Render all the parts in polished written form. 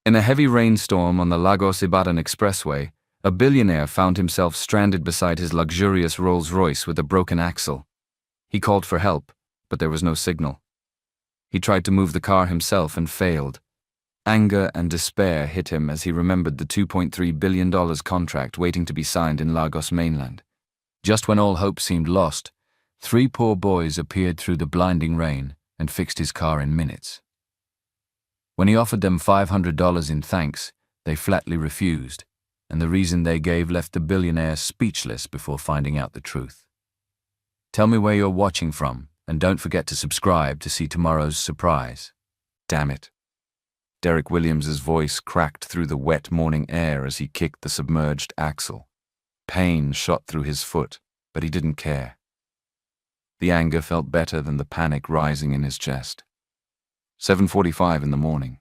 In a heavy rainstorm on the Lagos-Ibadan expressway, a billionaire found himself stranded beside his luxurious Rolls-Royce with a broken axle. He called for help, but there was no signal. He tried to move the car himself and failed. Anger and despair hit him as he remembered the $2.3 billion contract waiting to be signed in Lagos mainland. Just when all hope seemed lost, 3 poor boys appeared through the blinding rain and fixed his car in minutes. When he offered them $500 in thanks, they flatly refused, and the reason they gave left the billionaire speechless before finding out the truth. Tell me where you're watching from, and don't forget to subscribe to see tomorrow's surprise. Damn it. Derek Williams's voice cracked through the wet morning air as he kicked the submerged axle. Pain shot through his foot, but he didn't care. The anger felt better than the panic rising in his chest. 7:45 in the morning.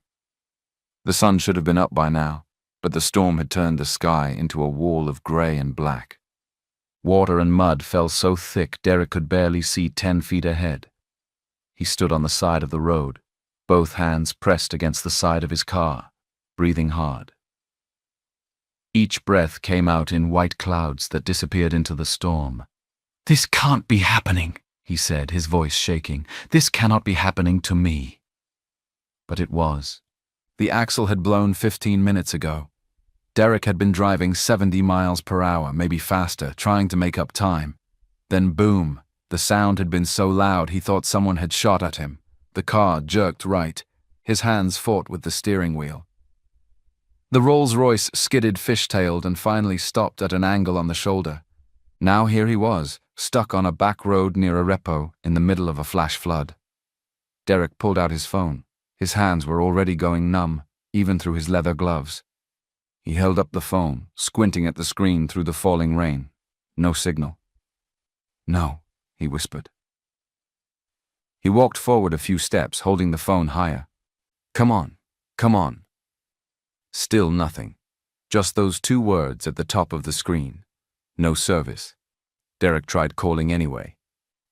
The sun should have been up by now, but the storm had turned the sky into a wall of grey and black. Water and mud fell so thick Derek could barely see 10 feet ahead. He stood on the side of the road, both hands pressed against the side of his car, breathing hard. Each breath came out in white clouds that disappeared into the storm. "This can't be happening," he said, his voice shaking. "This cannot be happening to me." But it was. The axle had blown 15 minutes ago. Derek had been driving 70 miles per hour, maybe faster, trying to make up time. Then boom, the sound had been so loud he thought someone had shot at him. The car jerked right. His hands fought with the steering wheel. The Rolls-Royce skidded fishtailed and finally stopped at an angle on the shoulder. Now here he was, stuck on a back road near a repo in the middle of a flash flood. Derek pulled out his phone. His hands were already going numb, even through his leather gloves. He held up the phone, squinting at the screen through the falling rain. No signal. "No," he whispered. He walked forward a few steps, holding the phone higher. "Come on, come on." Still nothing. Just those 2 words at the top of the screen. No service. Derek tried calling anyway.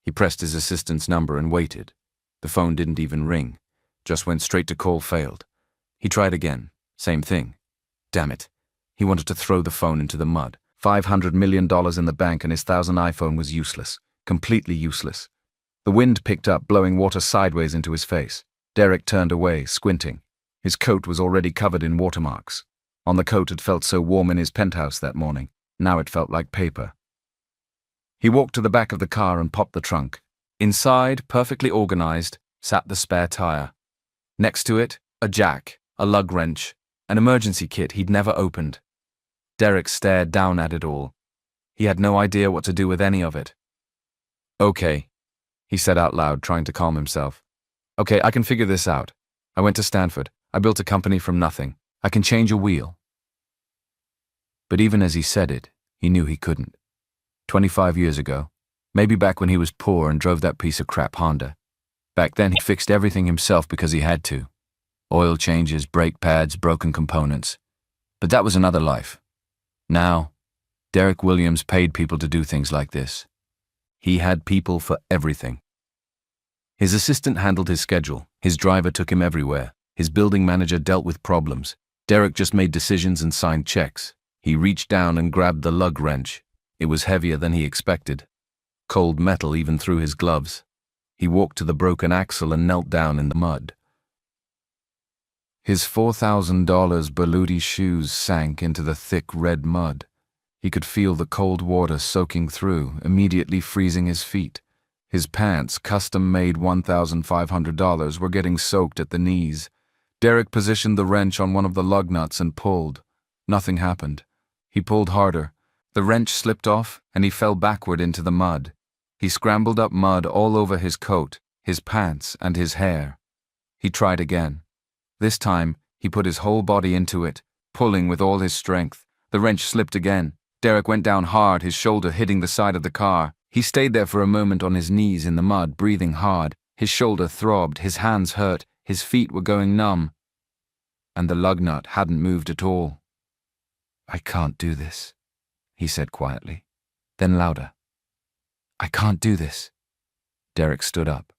He pressed his assistant's number and waited. The phone didn't even ring. Just went straight to call failed. He tried again. Same thing. Damn it. He wanted to throw the phone into the mud. $500 million in the bank and his 1000 iPhone was useless. Completely useless. The wind picked up, blowing water sideways into his face. Derek turned away, squinting. His coat was already covered in watermarks. On the coat it felt so warm in his penthouse that morning. Now it felt like paper. He walked to the back of the car and popped the trunk. Inside, perfectly organized, sat the spare tire. Next to it, a jack, a lug wrench, an emergency kit he'd never opened. Derek stared down at it all. He had no idea what to do with any of it. "Okay," he said out loud, trying to calm himself. "Okay, I can figure this out. I went to Stanford. I built a company from nothing. I can change a wheel." But even as he said it, he knew he couldn't. 25 years ago, maybe back when he was poor and drove that piece of crap Honda. Back then he fixed everything himself because he had to. Oil changes, brake pads, broken components. But that was another life. Now, Derek Williams paid people to do things like this. He had people for everything. His assistant handled his schedule. His driver took him everywhere. His building manager dealt with problems. Derek just made decisions and signed checks. He reached down and grabbed the lug wrench. It was heavier than he expected. Cold metal even through his gloves. He walked to the broken axle and knelt down in the mud. His $4,000 Berluti shoes sank into the thick red mud. He could feel the cold water soaking through, immediately freezing his feet. His pants, custom-made $1,500, were getting soaked at the knees. Derek positioned the wrench on one of the lug nuts and pulled. Nothing happened. He pulled harder. The wrench slipped off, and he fell backward into the mud. He scrambled up mud all over his coat, his pants, and his hair. He tried again. This time, he put his whole body into it, pulling with all his strength. The wrench slipped again. Derek went down hard, his shoulder hitting the side of the car. He stayed there for a moment on his knees in the mud, breathing hard. His shoulder throbbed, his hands hurt, his feet were going numb. And the lug nut hadn't moved at all. "I can't do this," he said quietly. Then louder. "I can't do this." Derek stood up.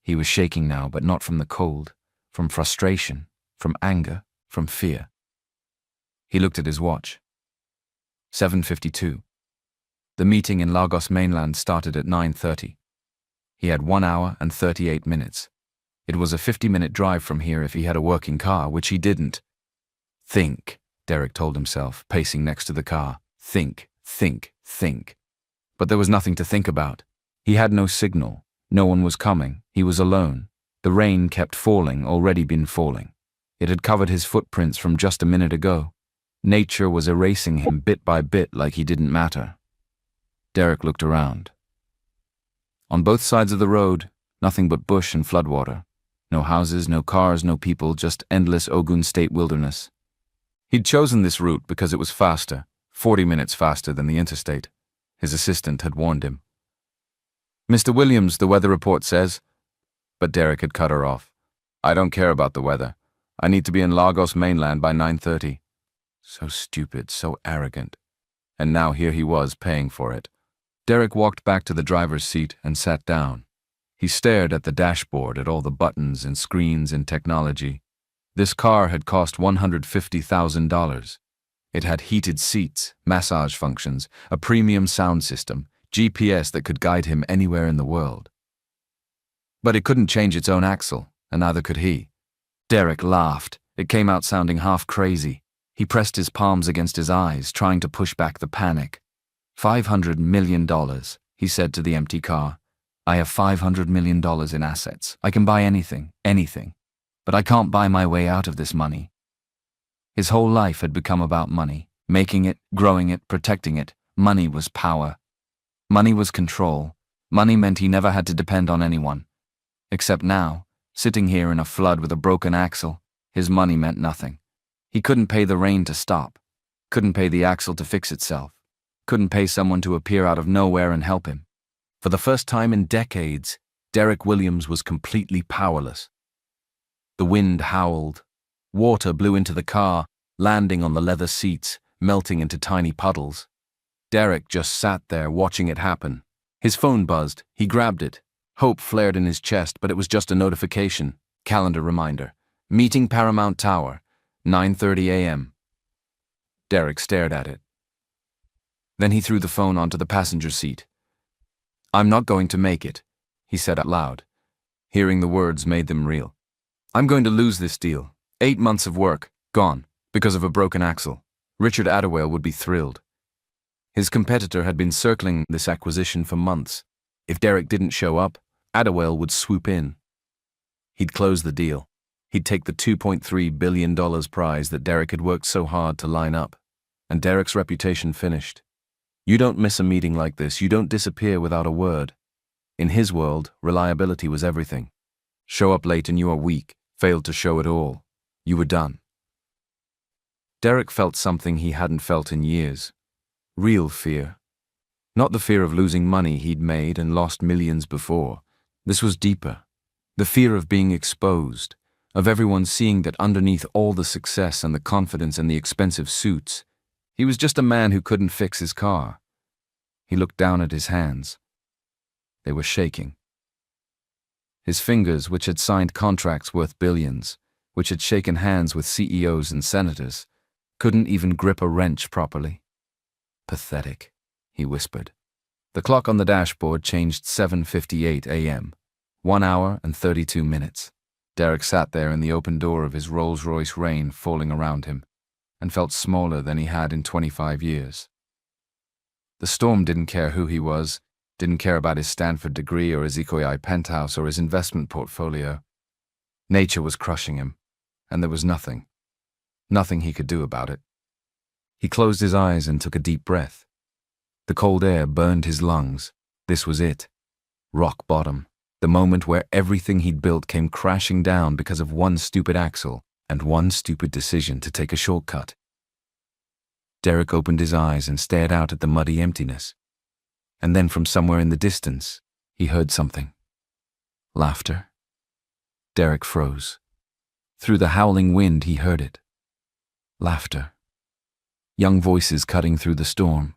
He was shaking now, but not from the cold, from frustration, from anger, from fear. He looked at his watch. 7:52. The meeting in Lagos mainland started at 9:30. He had 1 hour and 38 minutes. It was a 50-minute drive from here if he had a working car, which he didn't. Think, Derek told himself, pacing next to the car. Think, think, think. But there was nothing to think about. He had no signal. No one was coming. He was alone. The rain kept falling, already been falling. It had covered his footprints from just a minute ago. Nature was erasing him bit by bit like he didn't matter. Derek looked around. On both sides of the road, nothing but bush and floodwater. No houses, no cars, no people, just endless Ogun State wilderness. He'd chosen this route because it was faster, 40 minutes faster than the interstate. His assistant had warned him. "Mr. Williams, the weather report says..." But Derek had cut her off. "I don't care about the weather. I need to be in Lagos mainland by 9:30. So stupid, so arrogant. And now here he was paying for it. Derek walked back to the driver's seat and sat down. He stared at the dashboard, at all the buttons and screens and technology. This car had cost $150,000. It had heated seats, massage functions, a premium sound system, GPS that could guide him anywhere in the world. But it couldn't change its own axle, and neither could he. Derek laughed. It came out sounding half crazy. He pressed his palms against his eyes, trying to push back the panic. $500 million, he said to the empty car. "I have $500 million in assets. I can buy anything, anything. But I can't buy my way out of this money." His whole life had become about money. Making it, growing it, protecting it. Money was power. Money was control. Money meant he never had to depend on anyone. Except now, sitting here in a flood with a broken axle, his money meant nothing. He couldn't pay the rain to stop. Couldn't pay the axle to fix itself. Couldn't pay someone to appear out of nowhere and help him. For the first time in decades, Derek Williams was completely powerless. The wind howled. Water blew into the car, landing on the leather seats, melting into tiny puddles. Derek just sat there watching it happen. His phone buzzed. He grabbed it. Hope flared in his chest, but it was just a notification. Calendar reminder. Meeting Paramount Tower, 9:30 a.m. Derek stared at it. Then he threw the phone onto the passenger seat. "I'm not going to make it," he said out loud. Hearing the words made them real. "I'm going to lose this deal. 8 months of work, gone, because of a broken axle." Richard Attawale would be thrilled. His competitor had been circling this acquisition for months. If Derek didn't show up, Attawale would swoop in. He'd close the deal. He'd take the $2.3 billion prize that Derek had worked so hard to line up. And Derek's reputation finished. You don't miss a meeting like this. You don't disappear without a word. In his world, reliability was everything. Show up late and you are weak, failed to show at all. You were done. Derek felt something he hadn't felt in years. Real fear. Not the fear of losing money he'd made and lost millions before. This was deeper. The fear of being exposed, of everyone seeing that underneath all the success and the confidence and the expensive suits, he was just a man who couldn't fix his car. He looked down at his hands. They were shaking. His fingers, which had signed contracts worth billions, which had shaken hands with CEOs and senators, couldn't even grip a wrench properly. "Pathetic," he whispered. The clock on the dashboard changed 7:58 a.m. 1 hour and 32 minutes. Derek sat there in the open door of his Rolls-Royce Rain falling around him, and felt smaller than he had in 25 years. The storm didn't care who he was, didn't care about his Stanford degree or his Ikoyi penthouse or his investment portfolio. Nature was crushing him, and there was nothing he could do about it. He closed his eyes and took a deep breath. The cold air burned his lungs. This was it. Rock bottom. The moment where everything he'd built came crashing down because of one stupid axle and one stupid decision to take a shortcut. Derek opened his eyes and stared out at the muddy emptiness. And then from somewhere in the distance, he heard something. Laughter. Derek froze. Through the howling wind, he heard it. Laughter. Young voices cutting through the storm.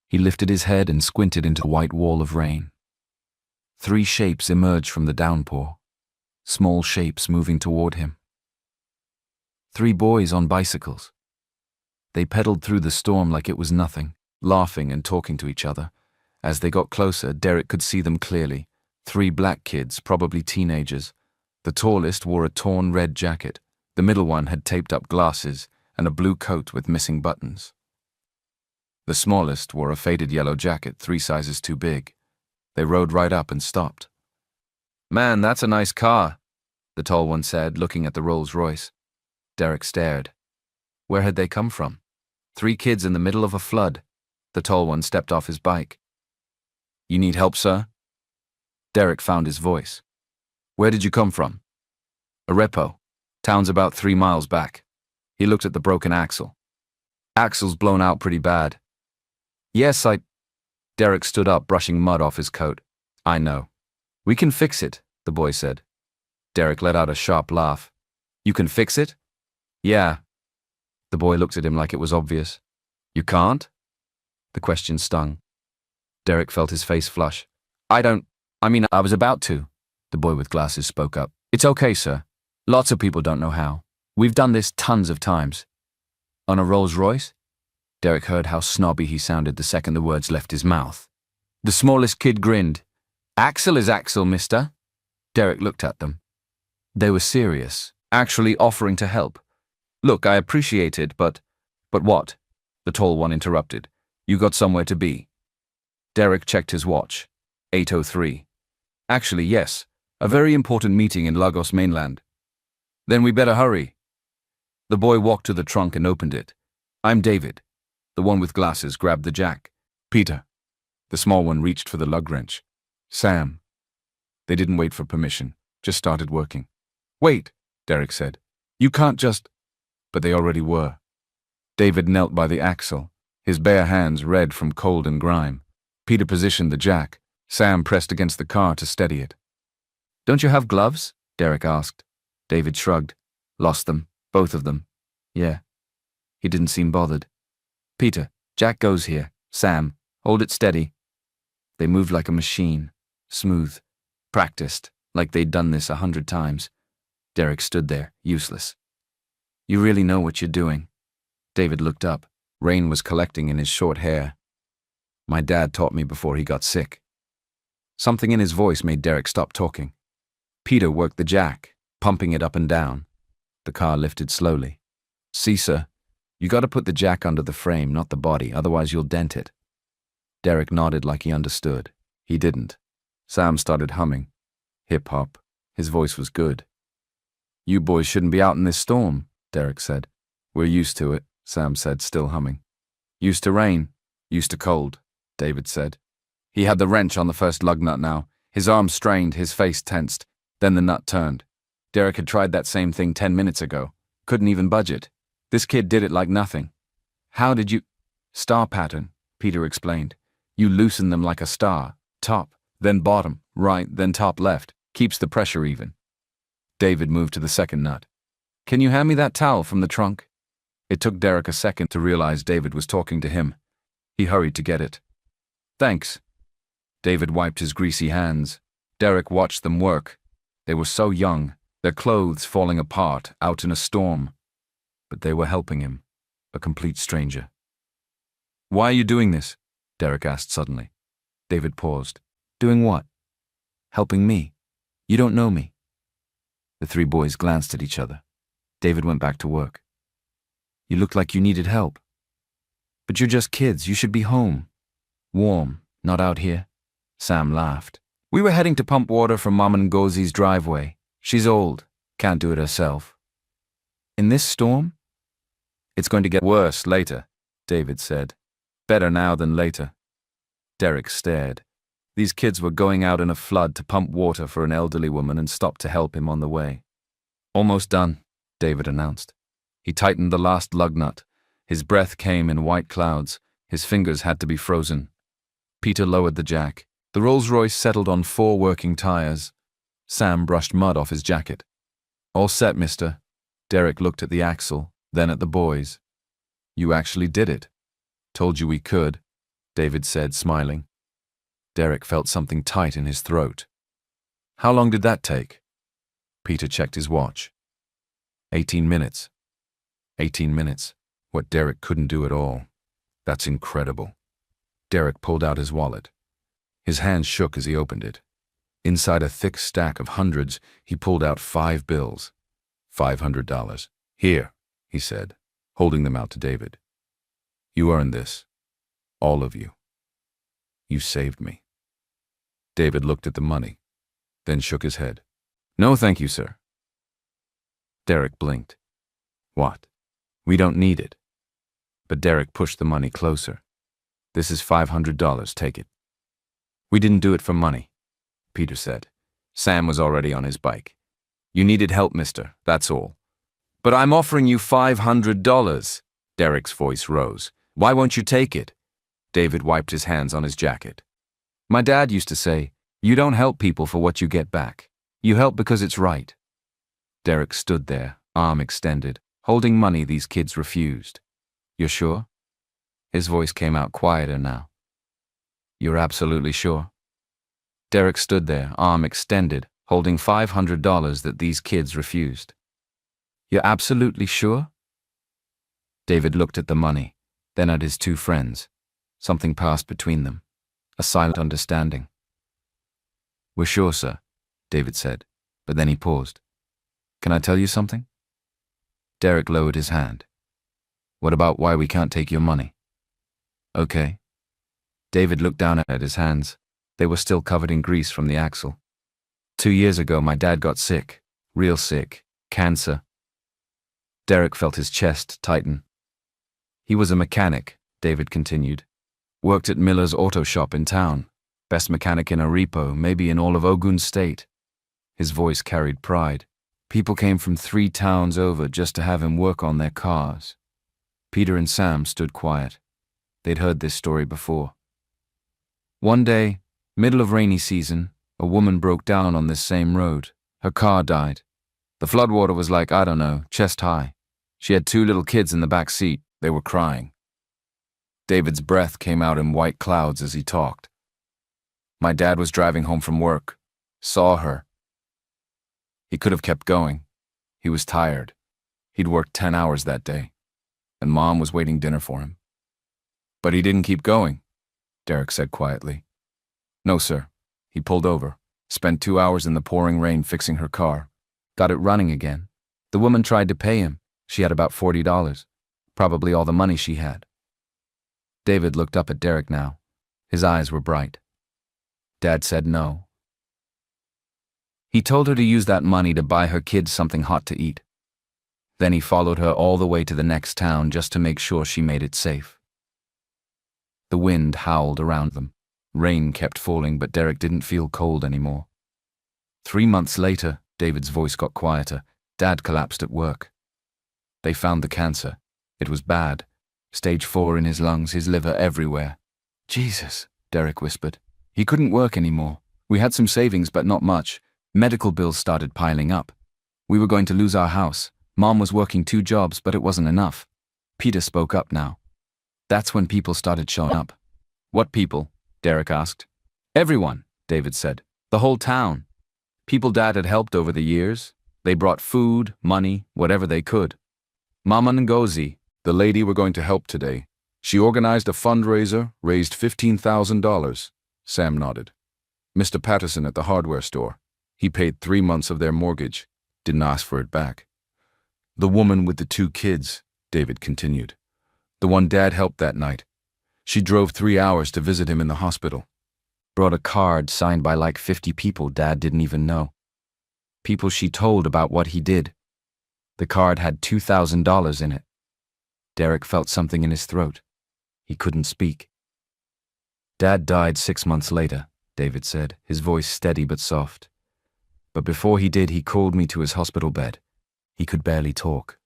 He lifted his head and squinted into the white wall of rain. 3 shapes emerged from the downpour. Small shapes moving toward him. 3 boys on bicycles. They pedaled through the storm like it was nothing, laughing and talking to each other. As they got closer, Derek could see them clearly. 3 black kids, probably teenagers. The tallest wore a torn red jacket. The middle one had taped up glasses and a blue coat with missing buttons. The smallest wore a faded yellow jacket, 3 sizes too big. They rode right up and stopped. "Man, that's a nice car," the tall one said, looking at the Rolls-Royce. Derek stared. Where had they come from? 3 kids in the middle of a flood. The tall one stepped off his bike. "You need help, sir?" Derek found his voice. "Where did you come from?" "A repo. Town's about 3 miles back." He looked at the broken axle. "Axle's blown out pretty bad." "Yes, Derek stood up, brushing mud off his coat. "I know. We can fix it," the boy said. Derek let out a sharp laugh. "You can fix it?" "Yeah." The boy looked at him like it was obvious. "You can't?" The question stung. Derek felt his face flush. I was about to," the boy with glasses spoke up. "It's okay, sir. Lots of people don't know how. We've done this tons of times." "On a Rolls-Royce?" Derek heard how snobby he sounded the second the words left his mouth. The smallest kid grinned. "Axle is axle, mister." Derek looked at them. They were serious, actually offering to help. "Look, I appreciate it, but what?" The tall one interrupted. "You got somewhere to be." Derek checked his watch. 8:03. "Actually, yes. A very important meeting in Lagos mainland." "Then we better hurry." The boy walked to the trunk and opened it. "I'm David." The one with glasses grabbed the jack. "Peter." The small one reached for the lug wrench. "Sam." They didn't wait for permission, just started working. "Wait," Derek said. "You can't just—" But they already were. David knelt by the axle, his bare hands red from cold and grime. Peter positioned the jack. Sam pressed against the car to steady it. "Don't you have gloves?" Derek asked. David shrugged. "Lost them. Both of them." "Yeah." He didn't seem bothered. "Peter, jack goes here. Sam, hold it steady." They moved like a machine. Smooth. Practiced, like they'd done this 100 times. Derek stood there, useless. "You really know what you're doing." David looked up. Rain was collecting in his short hair. "My dad taught me before he got sick." Something in his voice made Derek stop talking. Peter worked the jack, pumping it up and down. The car lifted slowly. "See, sir, you gotta put the jack under the frame, not the body, otherwise you'll dent it." Derek nodded like he understood. He didn't. Sam started humming. Hip-hop. His voice was good. "You boys shouldn't be out in this storm," Derek said. "We're used to it," Sam said, still humming. "Used to rain, used to cold," David said. He had the wrench on the first lug nut now. His arm strained, his face tensed. Then the nut turned. Derek had tried that same thing 10 minutes ago. Couldn't even budge it. This kid did it like nothing. "How did you—" "Star pattern," Peter explained. "You loosen them like a star. Top, then bottom, right, then top left. Keeps the pressure even." David moved to the second nut. "Can you hand me that towel from the trunk?" It took Derek a second to realize David was talking to him. He hurried to get it. "Thanks." David wiped his greasy hands. Derek watched them work. They were so young, their clothes falling apart, out in a storm. But they were helping him, a complete stranger. "Why are you doing this?" Derek asked suddenly. David paused. "Doing what?" "Helping me. You don't know me." The 3 boys glanced at each other. David went back to work. "You looked like you needed help." "But you're just kids. You should be home. Warm, not out here." Sam laughed. "We were heading to pump water from Mom and Ngozi's driveway. She's old. Can't do it herself." "In this storm?" "It's going to get worse later," David said. "Better now than later." Derek stared. These kids were going out in a flood to pump water for an elderly woman and stopped to help him on the way. "Almost done," David announced. He tightened the last lug nut. His breath came in white clouds. His fingers had to be frozen. Peter lowered the jack. The Rolls-Royce settled on 4 working tires. Sam brushed mud off his jacket. "All set, mister." Derek looked at the axle, then at the boys. "You actually did it." "Told you we could," David said, smiling. Derek felt something tight in his throat. "How long did that take?" Peter checked his watch. 18 minutes. 18 minutes. What Derek couldn't do at all. That's incredible. Derek pulled out his wallet. His hand shook as he opened it. Inside a thick stack of hundreds, he pulled out 5 bills. $500. Here, he said, holding them out to David. You earned this. All of you. You saved me. David looked at the money, then shook his head. No, thank you, sir. Derek blinked. What? We don't need it. But Derek pushed the money closer. This is $500, take it. We didn't do it for money, Peter said. Sam was already on his bike. You needed help, mister, that's all. But I'm offering you $500. Derek's voice rose. Why won't you take it? David wiped his hands on his jacket. My dad used to say, you don't help people for what you get back. You help because it's right. Derek stood there, arm extended, holding money these kids refused. You're sure? His voice came out quieter now. You're absolutely sure? Derek stood there, arm extended, holding $500 that these kids refused. You're absolutely sure? David looked at the money, then at his 2 friends. Something passed between them, a silent understanding. We're sure, sir, David said, but then he paused. Can I tell you something? Derek lowered his hand. What about why we can't take your money? Okay. David looked down at his hands. They were still covered in grease from the axle. 2 years ago, my dad got sick, real sick, cancer. Derek felt his chest tighten. He was a mechanic, David continued. Worked at Miller's auto shop in town. Best mechanic in Arepo, maybe in all of Ogun State. His voice carried pride. People came from 3 towns over just to have him work on their cars. Peter and Sam stood quiet. They'd heard this story before. One day, middle of rainy season, a woman broke down on this same road. Her car died. The floodwater was like, I don't know, chest high. She had 2 little kids in the back seat. They were crying. David's breath came out in white clouds as he talked. My dad was driving home from work. Saw her. He could have kept going. He was tired. He'd worked 10 hours that day, and Mom was waiting dinner for him. But he didn't keep going, Derek said quietly. No, sir. He pulled over, spent 2 hours in the pouring rain fixing her car. Got it running again. The woman tried to pay him. She had about $40, probably all the money she had. David looked up at Derek now. His eyes were bright. Dad said no. He told her to use that money to buy her kids something hot to eat. Then he followed her all the way to the next town just to make sure she made it safe. The wind howled around them. Rain kept falling, but Derek didn't feel cold anymore. 3 months later, David's voice got quieter. Dad collapsed at work. They found the cancer. It was bad. Stage 4 in his lungs, his liver everywhere. Jesus, Derek whispered. He couldn't work anymore. We had some savings, but not much. Medical bills started piling up. We were going to lose our house. Mom was working 2 jobs, but it wasn't enough. Peter spoke up now. That's when people started showing up. What people? Derek asked. Everyone, David said. The whole town. People Dad had helped over the years. They brought food, money, whatever they could. Mama Ngozi, the lady we're going to help today, she organized a fundraiser, raised $15,000. Sam nodded. Mr. Patterson at the hardware store. He paid 3 months of their mortgage. Didn't ask for it back. The woman with the 2 kids, David continued. The one Dad helped that night. She drove 3 hours to visit him in the hospital. Brought a card signed by like 50 people Dad didn't even know. People she told about what he did. The card had $2,000 in it. Derek felt something in his throat. He couldn't speak. Dad died 6 months later, David said, his voice steady but soft. But before he did, he called me to his hospital bed. He could barely talk.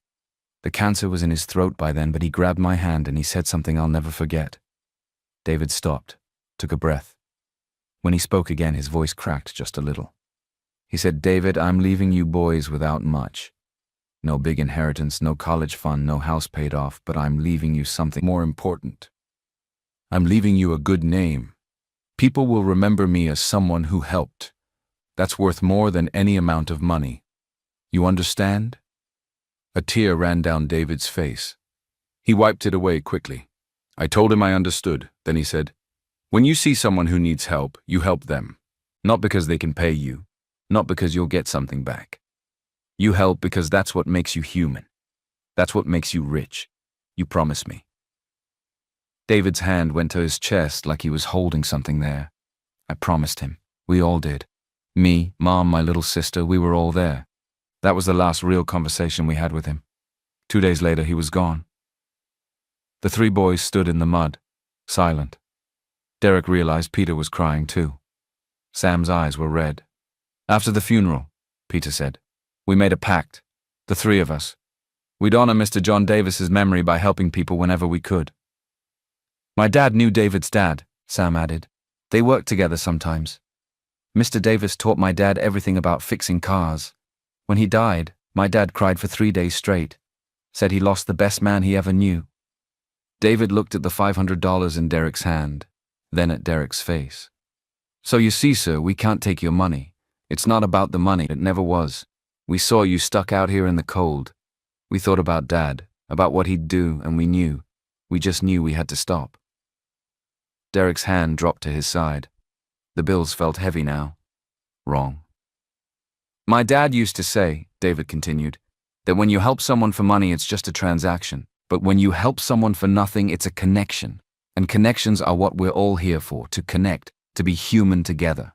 The cancer was in his throat by then, but he grabbed my hand and he said something I'll never forget. David stopped, took a breath. When he spoke again, his voice cracked just a little. He said, David, I'm leaving you boys without much. No big inheritance, no college fund, no house paid off, but I'm leaving you something more important. I'm leaving you a good name. People will remember me as someone who helped. That's worth more than any amount of money. You understand? A tear ran down David's face. He wiped it away quickly. I told him I understood. Then he said, "When you see someone who needs help, you help them. Not because they can pay you, not because you'll get something back. You help because that's what makes you human. That's what makes you rich. You promise me." David's hand went to his chest like he was holding something there. I promised him. We all did. Me, Mom, my little sister, we were all there. That was the last real conversation we had with him. 2 days later, he was gone. The three boys stood in the mud, silent. Derek realized Peter was crying too. Sam's eyes were red. "After the funeral," Peter said, "we made a pact, the three of us. We'd honor Mr. John Davis's memory by helping people whenever we could." "My dad knew David's dad," Sam added. "They worked together sometimes. Mr. Davis taught my dad everything about fixing cars. When he died, my dad cried for 3 days straight, said he lost the best man he ever knew." David looked at the $500 in Derek's hand, then at Derek's face. "So you see, sir, we can't take your money. It's not about the money, it never was. We saw you stuck out here in the cold. We thought about Dad, about what he'd do, and we knew. We just knew we had to stop." Derek's hand dropped to his side. The bills felt heavy now. Wrong. "My dad used to say," David continued, "that when you help someone for money, it's just a transaction. But when you help someone for nothing, it's a connection. And connections are what we're all here for, to connect, to be human together."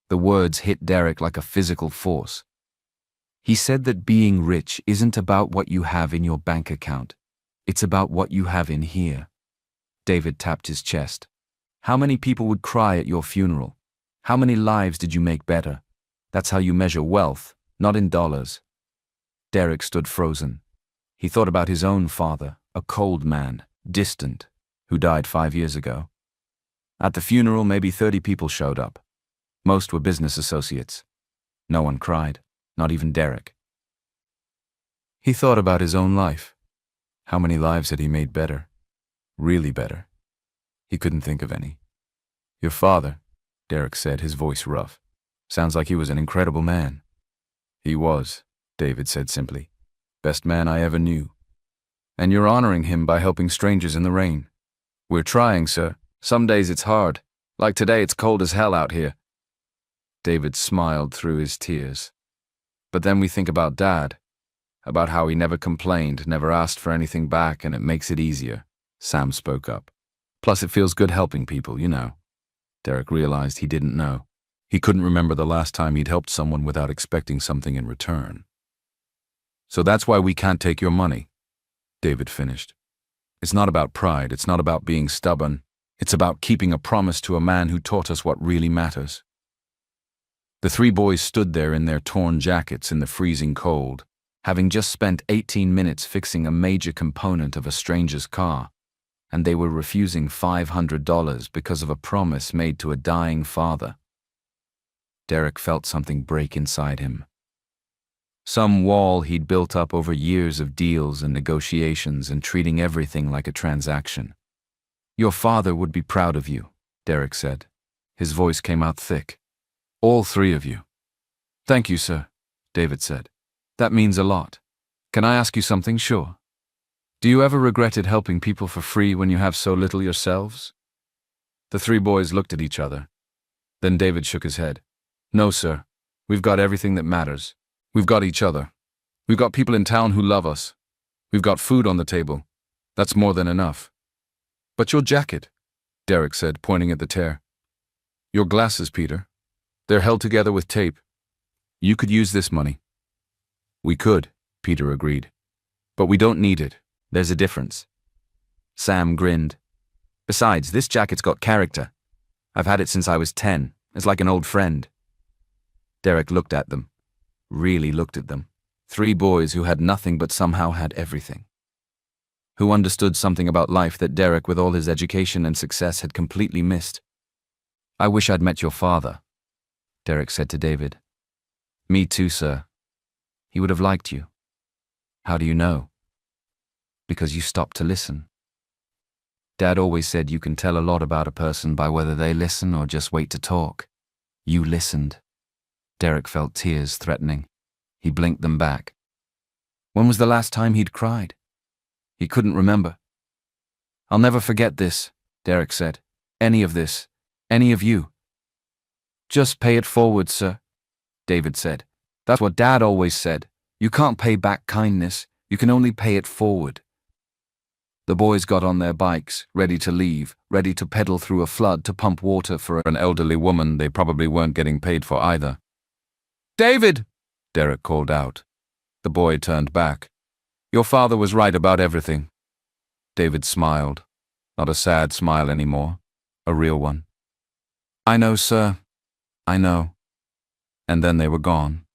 The words hit Derek like a physical force. He said that being rich isn't about what you have in your bank account. It's about what you have in here. David tapped his chest. "How many people would cry at your funeral? How many lives did you make better? That's how you measure wealth, not in dollars." Derek stood frozen. He thought about his own father, a cold man, distant, who died 5 years ago. At the funeral, maybe 30 people showed up. Most were business associates. No one cried, not even Derek. He thought about his own life. How many lives had he made better? Really better? He couldn't think of any. "Your father," Derek said, his voice rough. "Sounds like he was an incredible man." "He was," David said simply. "Best man I ever knew. And you're honoring him by helping strangers in the rain." "We're trying, sir. Some days it's hard. Like today, it's cold as hell out here." David smiled through his tears. "But then we think about Dad, about how he never complained, never asked for anything back, and it makes it easier." Sam spoke up. "Plus it feels good helping people, you know." Derek realized he didn't know. He couldn't remember the last time he'd helped someone without expecting something in return. "So that's why we can't take your money," David finished. "It's not about pride, it's not about being stubborn. It's about keeping a promise to a man who taught us what really matters." The three boys stood there in their torn jackets in the freezing cold, having just spent 18 minutes fixing a major component of a stranger's car, and they were refusing $500 because of a promise made to a dying father. Derek felt something break inside him. Some wall he'd built up over years of deals and negotiations and treating everything like a transaction. "Your father would be proud of you," Derek said. His voice came out thick. "All three of you." "Thank you, sir," David said. "That means a lot. Can I ask you something?" "Sure." "Do you ever regretted helping people for free when you have so little yourselves?" The three boys looked at each other. Then David shook his head. "No, sir. We've got everything that matters. We've got each other. We've got people in town who love us. We've got food on the table. That's more than enough." "But your jacket," Derek said, pointing at the tear. "Your glasses, Peter. They're held together with tape. You could use this money." "We could," Peter agreed. "But we don't need it. There's a difference." Sam grinned. "Besides, this jacket's got character. I've had it since I was 10. It's like an old friend." Derek looked at them. Really looked at them. Three boys who had nothing but somehow had everything. Who understood something about life that Derek, with all his education and success, had completely missed. "I wish I'd met your father," Derek said to David. "Me too, sir. He would have liked you." "How do you know?" "Because you stopped to listen. Dad always said you can tell a lot about a person by whether they listen or just wait to talk. You listened." Derek felt tears threatening. He blinked them back. When was the last time he'd cried? He couldn't remember. "I'll never forget this," Derek said. "Any of this. Any of you." "Just pay it forward, sir," David said. "That's what Dad always said. You can't pay back kindness. You can only pay it forward." The boys got on their bikes, ready to leave, ready to pedal through a flood to pump water for an elderly woman they probably weren't getting paid for either. "David!" Derek called out. The boy turned back. "Your father was right about everything." David smiled. Not a sad smile anymore. A real one. "I know, sir. I know." And then they were gone.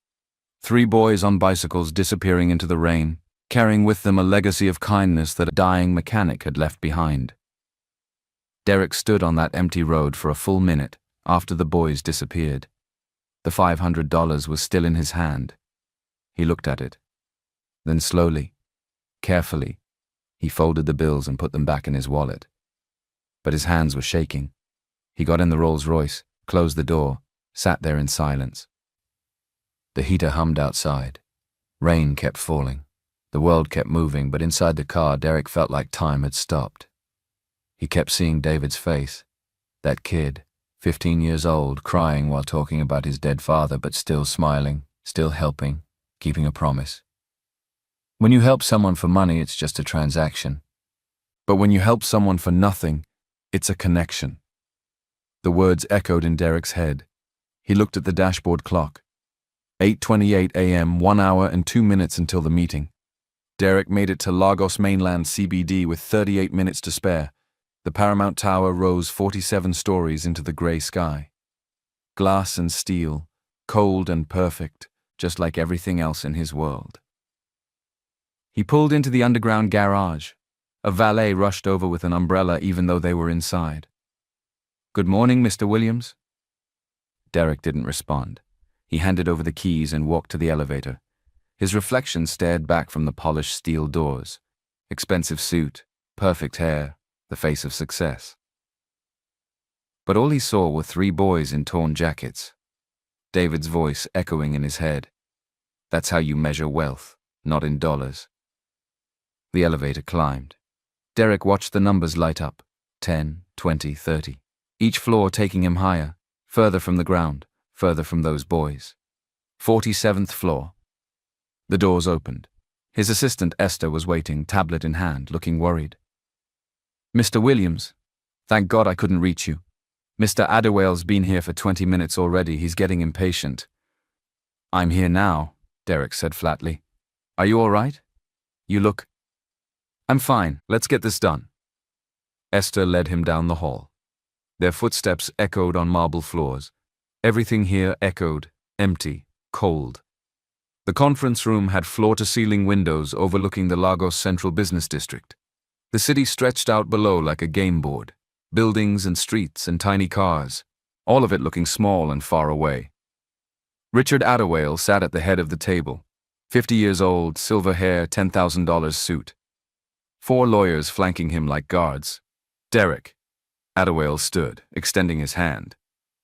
3 boys on bicycles disappearing into the rain, carrying with them a legacy of kindness that a dying mechanic had left behind. Derek stood on that empty road for a full minute after the boys disappeared. The $500 was still in his hand. He looked at it. Then slowly, carefully, he folded the bills and put them back in his wallet. But his hands were shaking. He got in the Rolls-Royce, closed the door, sat there in silence. The heater hummed outside. Rain kept falling. The world kept moving, but inside the car, Derek felt like time had stopped. He kept seeing David's face. That kid, 15 years old, crying while talking about his dead father, but still smiling, still helping, keeping a promise. When you help someone for money, it's just a transaction. But when you help someone for nothing, it's a connection. The words echoed in Derek's head. He looked at the dashboard clock. 8:28 a.m., 1 hour and 2 minutes until the meeting. Derek made it to Lagos mainland CBD with 38 minutes to spare. The Paramount Tower rose 47 stories into the grey sky. Glass and steel, cold and perfect, just like everything else in his world. He pulled into the underground garage. A valet rushed over with an umbrella even though they were inside. "Good morning, Mr. Williams." Derek didn't respond. He handed over the keys and walked to the elevator. His reflection stared back from the polished steel doors. Expensive suit, perfect hair, the face of success. But all he saw were 3 boys in torn jackets. David's voice echoing in his head. "That's how you measure wealth, not in dollars." The elevator climbed. Derek watched the numbers light up. 10, 20, 30. Each floor taking him higher, further from the ground, further from those boys. 47th floor. The doors opened. His assistant Esther was waiting, tablet in hand, looking worried. "Mr. Williams, thank God I couldn't reach you. Mr. Adderwale's been here for 20 minutes already. He's getting impatient." "I'm here now," Derek said flatly. "Are you all right? You look—" "I'm fine. Let's get this done." Esther led him down the hall. Their footsteps echoed on marble floors. Everything here echoed, empty, cold. The conference room had floor-to-ceiling windows overlooking the Lagos Central Business District. The city stretched out below like a game board. Buildings and streets and tiny cars, all of it looking small and far away. Richard Adderwale sat at the head of the table. 50 years old, silver hair, $10,000 suit. 4 lawyers flanking him like guards. "Derek." Adderwale stood, extending his hand.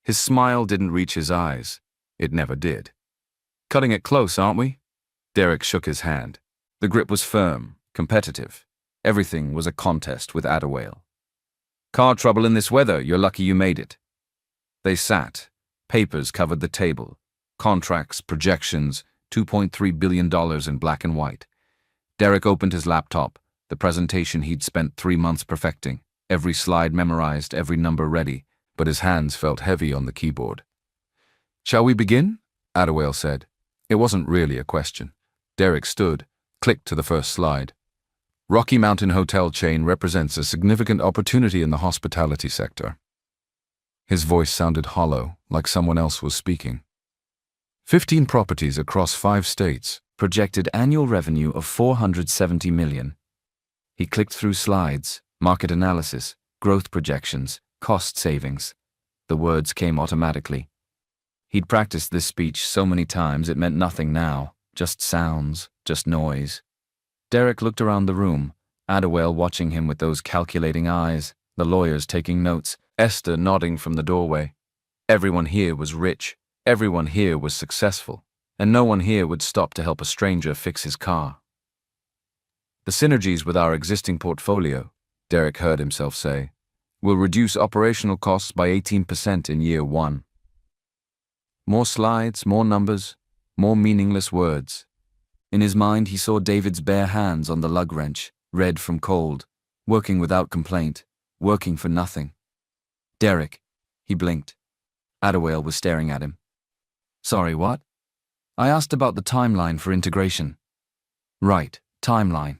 His smile didn't reach his eyes. It never did. "Cutting it close, aren't we?" Derek shook his hand. The grip was firm, competitive. Everything was a contest with Adderwale. "Car trouble in this weather, you're lucky you made it." They sat. Papers covered the table. Contracts, projections, $2.3 billion in black and white. Derek opened his laptop, the presentation he'd spent 3 months perfecting. Every slide memorized, every number ready, but his hands felt heavy on the keyboard. "Shall we begin?" Adderwale said. It wasn't really a question. Derek stood, clicked to the first slide. "Rocky Mountain Hotel chain represents a significant opportunity in the hospitality sector." His voice sounded hollow, like someone else was speaking. 15 properties across 5 states, projected annual revenue of $470 million. He clicked through slides, market analysis, growth projections, cost savings. The words came automatically. He'd practiced this speech so many times it meant nothing now, just sounds, just noise. Derek looked around the room, Adderwale watching him with those calculating eyes, the lawyers taking notes, Esther nodding from the doorway. Everyone here was rich, everyone here was successful, and no one here would stop to help a stranger fix his car. The synergies with our existing portfolio, Derek heard himself say, will reduce operational costs by 18% in year one. More slides, more numbers, more meaningless words. In his mind, he saw David's bare hands on the lug wrench, red from cold, working without complaint, working for nothing. Derek, he blinked. Adderwale was staring at him. Sorry, what? I asked about the timeline for integration. Right, timeline.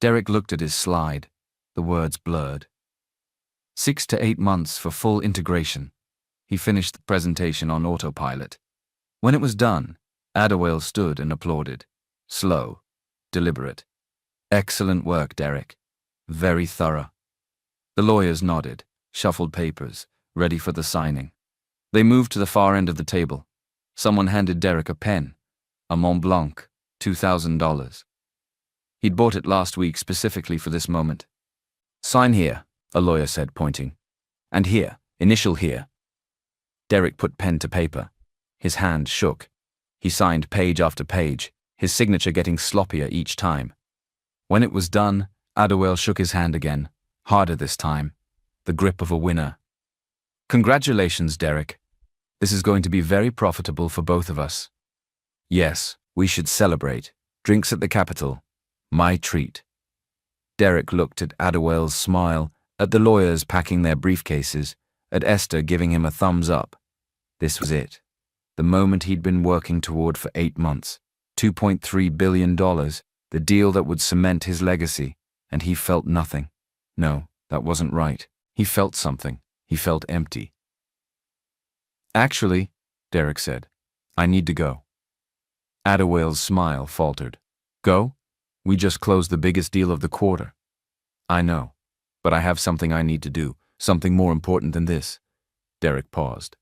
Derek looked at his slide. The words blurred. 6 to 8 months for full integration. He finished the presentation on autopilot. When it was done, Adderwale stood and applauded. Slow, deliberate. Excellent work, Derek. Very thorough. The lawyers nodded, shuffled papers, ready for the signing. They moved to the far end of the table. Someone handed Derek a pen, a Mont Blanc, $2,000. He'd bought it last week specifically for this moment. Sign here, a lawyer said, pointing. And here, initial here. Derek put pen to paper. His hand shook. He signed page after page, his signature getting sloppier each time. When it was done, Adderwale shook his hand again, harder this time, the grip of a winner. Congratulations, Derek. This is going to be very profitable for both of us. Yes, we should celebrate. Drinks at the Capitol. My treat. Derek looked at Adderwale's smile, at the lawyers packing their briefcases, at Esther giving him a thumbs up. This was it. The moment he'd been working toward for 8 months. $2.3 billion, the deal that would cement his legacy, and he felt nothing. No, that wasn't right. He felt something. He felt empty. Actually, Derek said, I need to go. Adderwale's smile faltered. Go? We just closed the biggest deal of the quarter. I know, but I have something I need to do, something more important than this. Derek paused.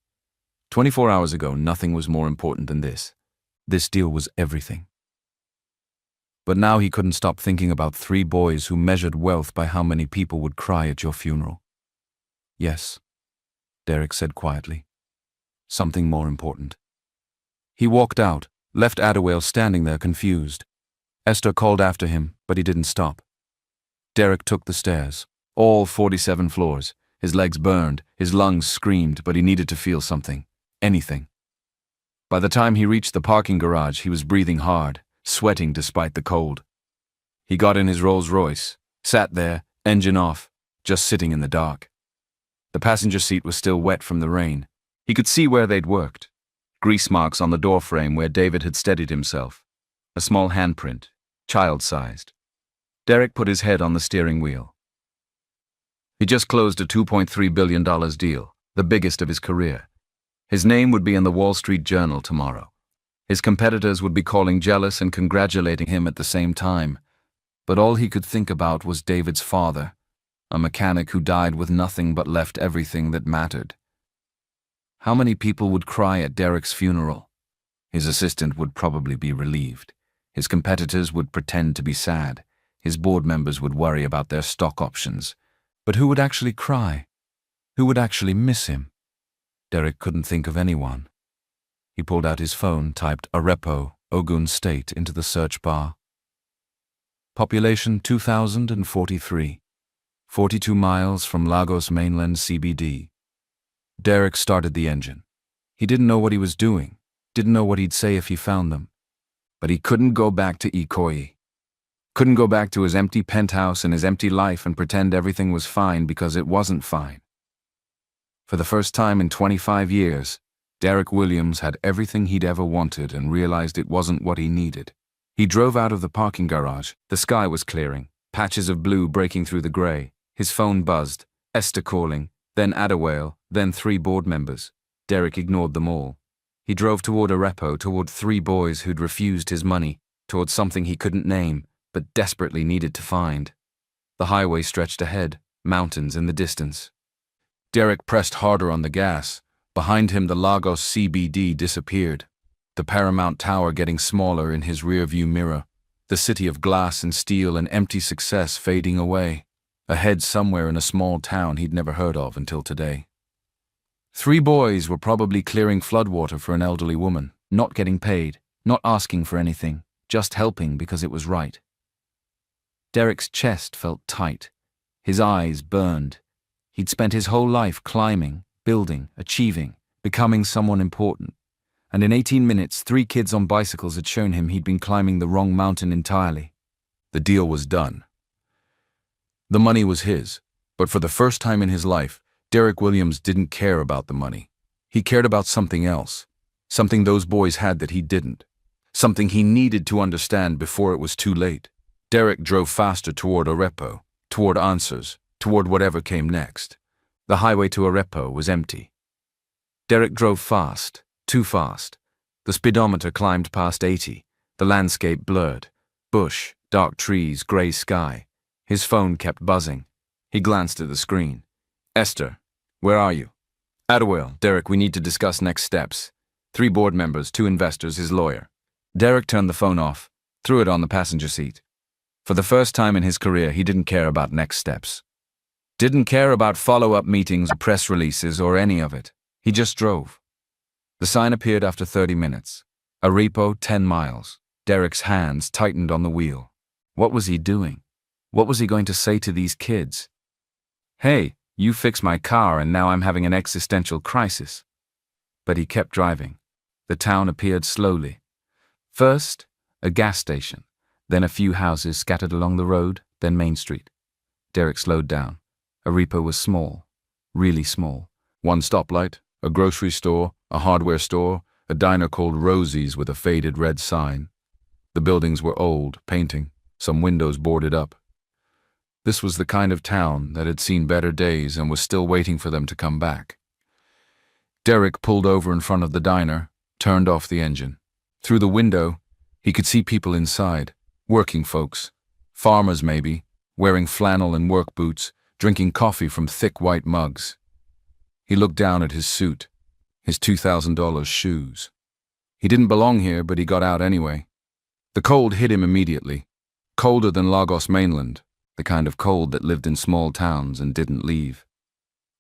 24 hours ago, nothing was more important than this. This deal was everything. But now he couldn't stop thinking about 3 boys who measured wealth by how many people would cry at your funeral. Yes, Derek said quietly. Something more important. He walked out, left Adderwale standing there confused. Esther called after him, but he didn't stop. Derek took the stairs, all 47 floors. His legs burned, his lungs screamed, but he needed to feel something, anything. By the time he reached the parking garage, he was breathing hard, sweating despite the cold. He got in his Rolls-Royce, sat there, engine off, just sitting in the dark. The passenger seat was still wet from the rain. He could see where they'd worked. Grease marks on the doorframe where David had steadied himself. A small handprint, child-sized. Derek put his head on the steering wheel. He just closed a $2.3 billion deal, the biggest of his career. His name would be in the Wall Street Journal tomorrow. His competitors would be calling jealous and congratulating him at the same time. But all he could think about was David's father, a mechanic who died with nothing but left everything that mattered. How many people would cry at Derek's funeral? His assistant would probably be relieved. His competitors would pretend to be sad. His board members would worry about their stock options. But who would actually cry? Who would actually miss him? Derek couldn't think of anyone. He pulled out his phone, typed Arepo, Ogun State into the search bar. Population 2,043. 42 miles from Lagos mainland CBD. Derek started the engine. He didn't know what he was doing, didn't know what he'd say if he found them. But he couldn't go back to Ikoyi. Couldn't go back to his empty penthouse and his empty life and pretend everything was fine because it wasn't fine. For the first time in 25 years, Derek Williams had everything he'd ever wanted and realized it wasn't what he needed. He drove out of the parking garage. The sky was clearing, patches of blue breaking through the gray. His phone buzzed, Esther calling, then Adderwale, then 3 board members. Derek ignored them all. He drove toward Arepo, toward 3 boys who'd refused his money, toward something he couldn't name, but desperately needed to find. The highway stretched ahead, mountains in the distance. Derek pressed harder on the gas. Behind him, the Lagos CBD disappeared, the Paramount Tower getting smaller in his rearview mirror, the city of glass and steel and empty success fading away, ahead somewhere in a small town he'd never heard of until today. 3 boys were probably clearing floodwater for an elderly woman, not getting paid, not asking for anything, just helping because it was right. Derek's chest felt tight. His eyes burned. He'd spent his whole life climbing, building, achieving, becoming someone important. And in 18 minutes, 3 kids on bicycles had shown him he'd been climbing the wrong mountain entirely. The deal was done. The money was his, but for the first time in his life, Derek Williams didn't care about the money. He cared about something else, something those boys had that he didn't, something he needed to understand before it was too late. Derek drove faster toward Arepo, toward answers, toward whatever came next. The highway to Arepo was empty. Derek drove fast, too fast. The speedometer climbed past 80, the landscape blurred. Bush, dark trees, gray sky. His phone kept buzzing. He glanced at the screen. Esther, where are you? Adderwell, Derek, we need to discuss next steps. 3 board members, 2 investors, his lawyer. Derek turned the phone off, threw it on the passenger seat. For the first time in his career, he didn't care about next steps. Didn't care about follow-up meetings or press releases or any of it. He just drove. The sign appeared after 30 minutes. Arepo, 10 miles. Derek's hands tightened on the wheel. What was he doing? What was he going to say to these kids? Hey, you fixed my car and now I'm having an existential crisis. But he kept driving. The town appeared slowly. First, a gas station, then a few houses scattered along the road, then Main Street. Derek slowed down. Arepo was small, really small. 1 stoplight, a grocery store, a hardware store, a diner called Rosie's with a faded red sign. The buildings were old, painting, some windows boarded up. This was the kind of town that had seen better days and was still waiting for them to come back. Derek pulled over in front of the diner, turned off the engine. Through the window, he could see people inside, working folks, farmers maybe, wearing flannel and work boots, drinking coffee from thick white mugs. He looked down at his suit, his $2,000 shoes. He didn't belong here, but he got out anyway. The cold hit him immediately, colder than Lagos mainland, the kind of cold that lived in small towns and didn't leave.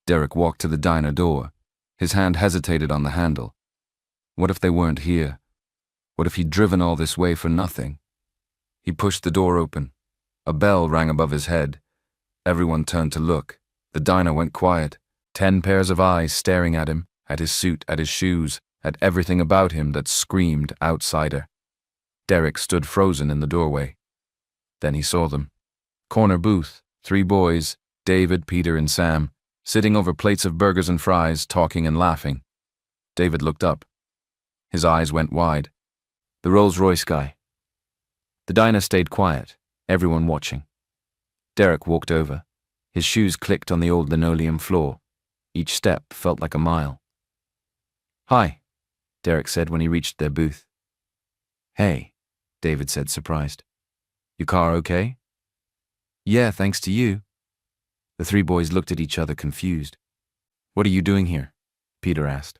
Derek walked to the diner door. His hand hesitated on the handle. What if they weren't here? What if he'd driven all this way for nothing? He pushed the door open. A bell rang above his head. Everyone turned to look. The diner went quiet. 10 pairs of eyes staring at him, at his suit, at his shoes, at everything about him that screamed outsider. Derek stood frozen in the doorway. Then he saw them. Corner booth, 3 boys, David, Peter, and Sam, sitting over plates of burgers and fries, talking and laughing. David looked up. His eyes went wide. The Rolls-Royce guy. The diner stayed quiet, everyone watching. Derek walked over. His shoes clicked on the old linoleum floor. Each step felt like a mile. Hi, Derek said when he reached their booth. Hey, David said, surprised. Your car okay? Yeah, thanks to you. The 3 boys looked at each other confused. What are you doing here? Peter asked.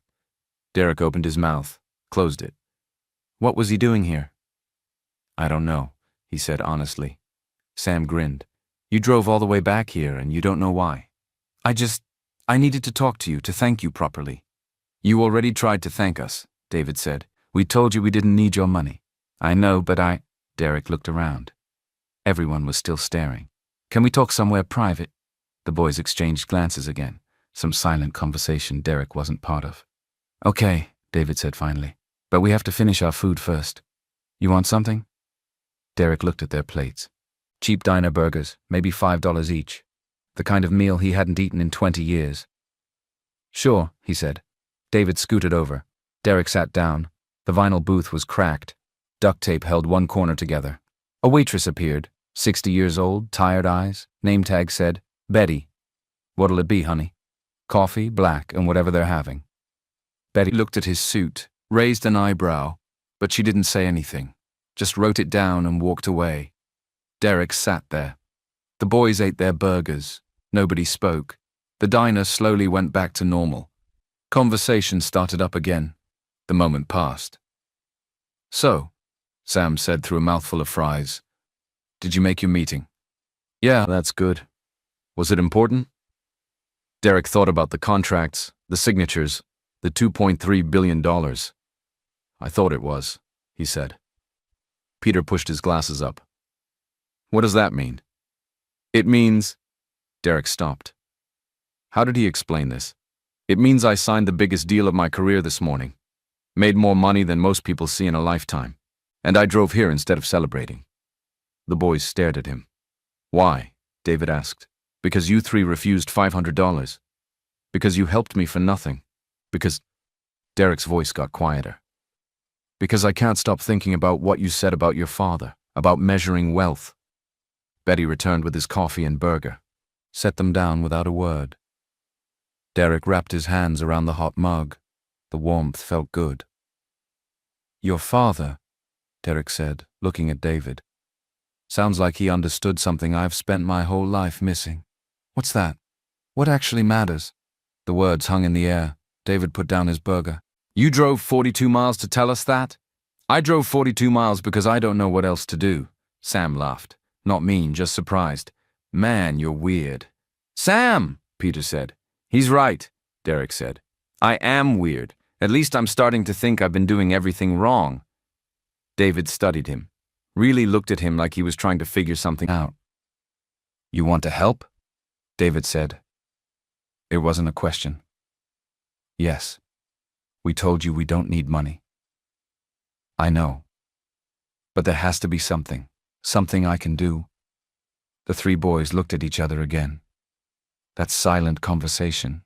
Derek opened his mouth, closed it. What was he doing here? I don't know, he said honestly. Sam grinned. You drove all the way back here and you don't know why. I needed to talk to you, to thank you properly. You already tried to thank us, David said. We told you we didn't need your money. I know, but Derek looked around. Everyone was still staring. Can we talk somewhere private? The boys exchanged glances again, some silent conversation Derek wasn't part of. Okay, David said finally, but we have to finish our food first. You want something? Derek looked at their plates. Cheap diner burgers, maybe $5 each. The kind of meal he hadn't eaten in 20 years. Sure, he said. David scooted over. Derek sat down. The vinyl booth was cracked. Duct tape held one corner together. A waitress appeared, 60 years old, tired eyes. Name tag said, Betty. What'll it be, honey? Coffee, black, and whatever they're having. Betty looked at his suit, raised an eyebrow, but she didn't say anything, just wrote it down and walked away. Derek sat there. The boys ate their burgers. Nobody spoke. The diner slowly went back to normal. Conversation started up again. The moment passed. So, Sam said through a mouthful of fries, did you make your meeting? Yeah, that's good. Was it important? Derek thought about the contracts, the signatures, the $2.3 billion. I thought it was, he said. Peter pushed his glasses up. What does that mean? It means... Derek stopped. How did he explain this? It means I signed the biggest deal of my career this morning. Made more money than most people see in a lifetime. And I drove here instead of celebrating. The boys stared at him. Why? David asked. Because you three refused $500. Because you helped me for nothing. Because... Derek's voice got quieter. Because I can't stop thinking about what you said about your father, about measuring wealth. Betty returned with his coffee and burger. Set them down without a word. Derek wrapped his hands around the hot mug. The warmth felt good. Your father, Derek said, looking at David. Sounds like he understood something I've spent my whole life missing. What's that? What actually matters? The words hung in the air. David put down his burger. You drove 42 miles to tell us that? I drove 42 miles because I don't know what else to do. Sam laughed. Not mean, just surprised. Man, you're weird. Sam, Peter said. He's right, Derek said. I am weird. At least I'm starting to think I've been doing everything wrong. David studied him. Really looked at him like he was trying to figure something out. You want to help? David said. It wasn't a question. Yes. We told you we don't need money. I know. But there has to be something I can do. The three boys looked at each other again. That silent conversation.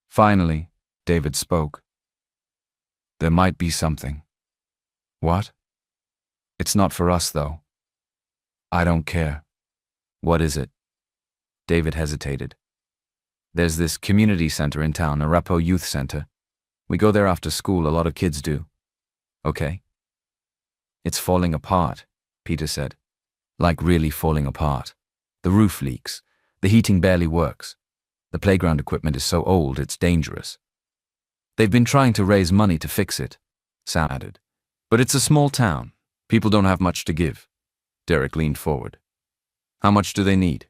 Finally, David spoke. There might be something. What? It's not for us, though. I don't care. What is it? David hesitated. There's this community center in town, a Repo youth center. We go there after school, a lot of kids do. Okay. It's falling apart, Peter said. Like really falling apart. The roof leaks. The heating barely works. The playground equipment is so old it's dangerous. They've been trying to raise money to fix it, Sam added. But it's a small town. People don't have much to give. Derek leaned forward. How much do they need?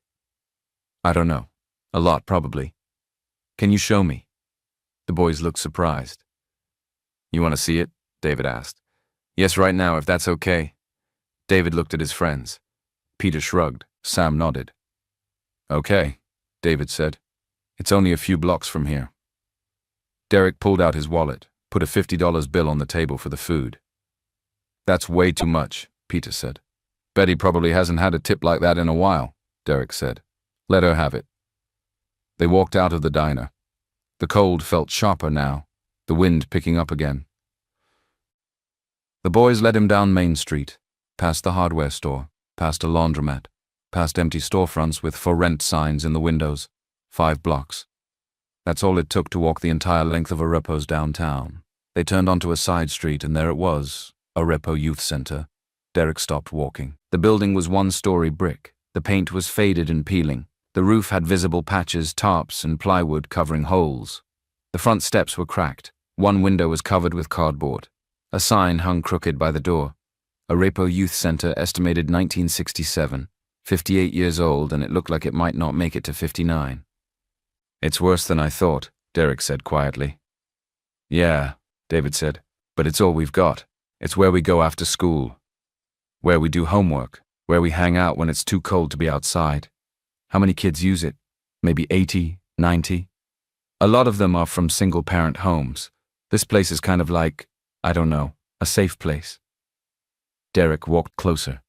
I don't know. A lot, probably. Can you show me? The boys looked surprised. You want to see it? David asked. Yes, right now, if that's okay. David looked at his friends. Peter shrugged. Sam nodded. Okay, David said. It's only a few blocks from here. Derek pulled out his wallet, put a $50 bill on the table for the food. That's way too much, Peter said. Betty probably hasn't had a tip like that in a while, Derek said. Let her have it. They walked out of the diner. The cold felt sharper now, the wind picking up again. The boys led him down Main Street, past the hardware store, past a laundromat, past empty storefronts with for rent signs in the windows. 5 blocks. That's all it took to walk the entire length of Arepo's downtown. They turned onto a side street and there it was, Arepo Youth Center. Derek stopped walking. The building was 1-story brick. The paint was faded and peeling. The roof had visible patches, tarps, and plywood covering holes. The front steps were cracked. One window was covered with cardboard. A sign hung crooked by the door. Arepo Youth Center estimated 1967. 58 years old, and it looked like it might not make it to 59. It's worse than I thought, Derek said quietly. Yeah, David said, but it's all we've got. It's where we go after school. Where we do homework. Where we hang out when it's too cold to be outside. How many kids use it? Maybe 80, 90? A lot of them are from single-parent homes. This place is kind of like, I don't know, a safe place. Derek walked closer.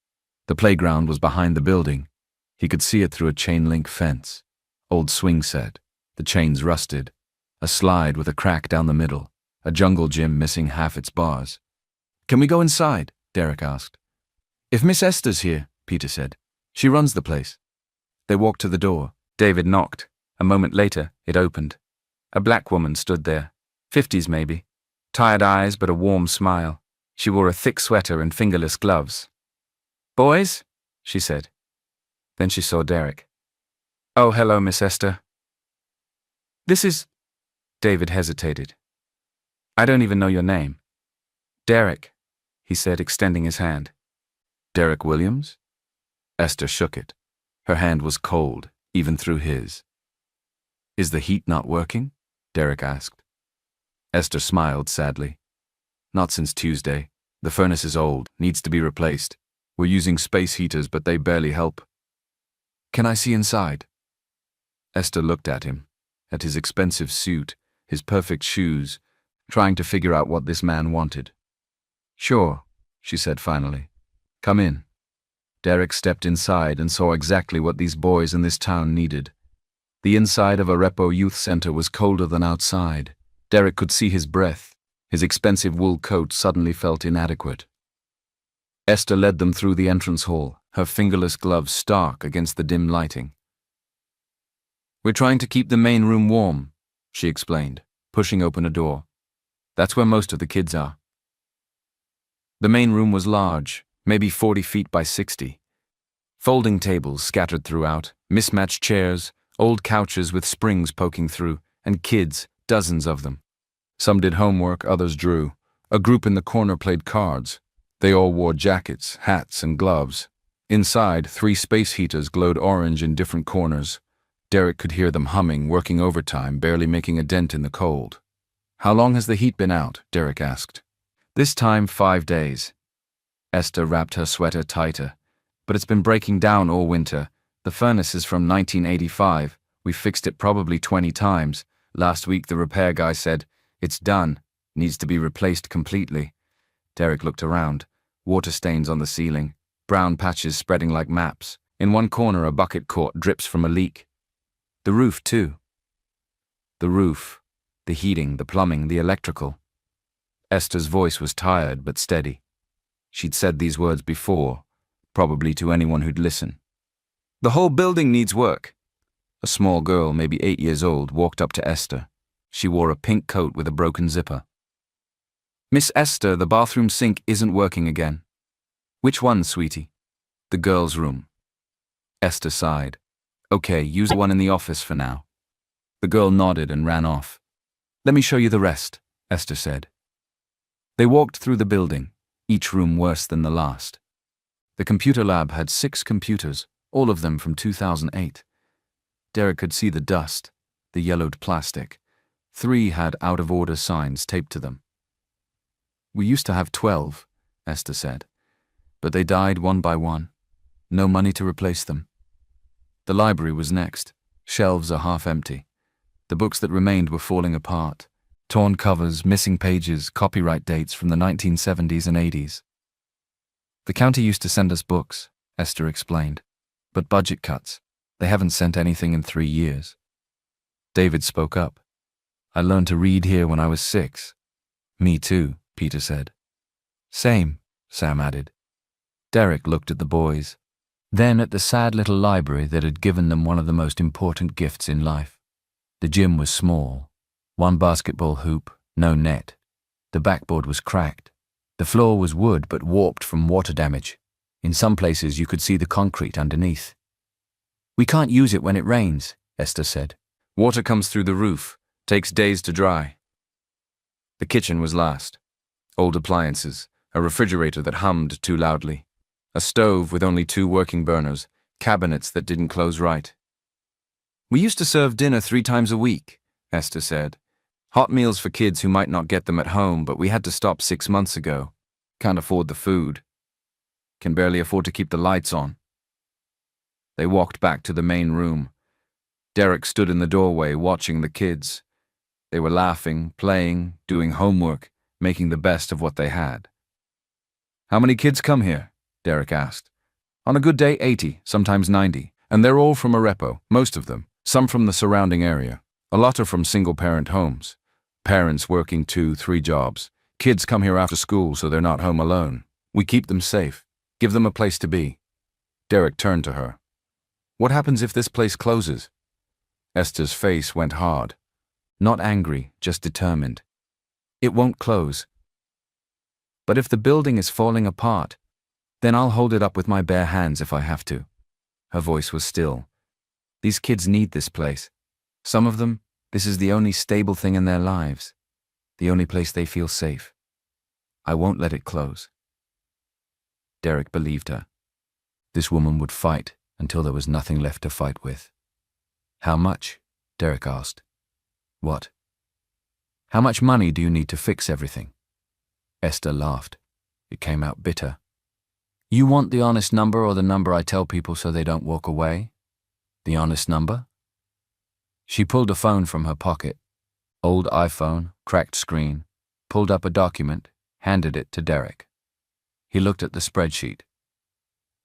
The playground was behind the building. He could see it through a chain-link fence. Old swing set. The chains rusted. A slide with a crack down the middle. A jungle gym missing half its bars. Can we go inside? Derek asked. If Miss Esther's here, Peter said. She runs the place. They walked to the door. David knocked. A moment later, it opened. A black woman stood there. 50s maybe. Tired eyes but a warm smile. She wore a thick sweater and fingerless gloves. Boys? She said. Then she saw Derek. Oh, hello, Miss Esther. This is... David hesitated. I don't even know your name. Derek, he said, extending his hand. Derek Williams? Esther shook it. Her hand was cold, even through his. Is the heat not working? Derek asked. Esther smiled sadly. Not since Tuesday. The furnace is old, needs to be replaced. We're using space heaters, but they barely help. Can I see inside? Esther looked at him, at his expensive suit, his perfect shoes, trying to figure out what this man wanted. Sure, she said finally. Come in. Derek stepped inside and saw exactly what these boys in this town needed. The inside of a Repo youth center was colder than outside. Derek could see his breath. His expensive wool coat suddenly felt inadequate. Esther led them through the entrance hall, her fingerless gloves stark against the dim lighting. We're trying to keep the main room warm, she explained, pushing open a door. That's where most of the kids are. The main room was large, maybe 40 feet by 60. Folding tables scattered throughout, mismatched chairs, old couches with springs poking through, and kids, dozens of them. Some did homework, others drew. A group in the corner played cards. They all wore jackets, hats, and gloves. Inside, 3 space heaters glowed orange in different corners. Derek could hear them humming, working overtime, barely making a dent in the cold. How long has the heat been out? Derek asked. This time, 5 days. Esther wrapped her sweater tighter. But it's been breaking down all winter. The furnace is from 1985. We fixed it probably 20 times. Last week the repair guy said, it's done. Needs to be replaced completely. Derek looked around. Water stains on the ceiling. Brown patches spreading like maps. In one corner a bucket caught drips from a leak. The roof, too. The roof. The heating, the plumbing, the electrical. Esther's voice was tired but steady. She'd said these words before, probably to anyone who'd listen. The whole building needs work. A small girl, maybe 8 years old, walked up to Esther. She wore a pink coat with a broken zipper. Miss Esther, the bathroom sink isn't working again. Which one, sweetie? The girl's room. Esther sighed. Okay, use the one in the office for now. The girl nodded and ran off. Let me show you the rest, Esther said. They walked through the building, each room worse than the last. The computer lab had 6 computers, all of them from 2008. Derek could see the dust, the yellowed plastic. 3 had out-of-order signs taped to them. We used to have 12, Esther said, but they died one by one. No money to replace them. The library was next. Shelves are half empty. The books that remained were falling apart. Torn covers, missing pages, copyright dates from the 1970s and 80s. The county used to send us books, Esther explained, but budget cuts. They haven't sent anything in 3 years. David spoke up. I learned to read here when I was 6. Me too, Peter said. Same, Sam added. Derek looked at the boys, then at the sad little library that had given them one of the most important gifts in life. The gym was small. 1 basketball hoop, no net. The backboard was cracked. The floor was wood but warped from water damage. In some places you could see the concrete underneath. We can't use it when it rains, Esther said. Water comes through the roof, takes days to dry. The kitchen was last. Old appliances, a refrigerator that hummed too loudly, a stove with only 2 working burners, cabinets that didn't close right. We used to serve dinner 3 times a week, Esther said. Hot meals for kids who might not get them at home, but we had to stop 6 months ago. Can't afford the food. Can barely afford to keep the lights on. They walked back to the main room. Derek stood in the doorway watching the kids. They were laughing, playing, doing homework, making the best of what they had. How many kids come here? Derek asked. On a good day, 80, sometimes 90, and they're all from Arepo, most of them, some from the surrounding area. A lot are from single-parent homes. Parents working 2, 3 jobs. Kids come here after school so they're not home alone. We keep them safe, give them a place to be. Derek turned to her. What happens if this place closes? Esther's face went hard. Not angry, just determined. It won't close. But if the building is falling apart, then I'll hold it up with my bare hands if I have to. Her voice was still. These kids need this place. Some of them, this is the only stable thing in their lives, the only place they feel safe. I won't let it close. Derek believed her. This woman would fight until there was nothing left to fight with. How much? Derek asked. What? How much money do you need to fix everything? Esther laughed. It came out bitter. You want the honest number or the number I tell people so they don't walk away? The honest number? She pulled a phone from her pocket. Old iPhone, cracked screen, pulled up a document, handed it to Derek. He looked at the spreadsheet.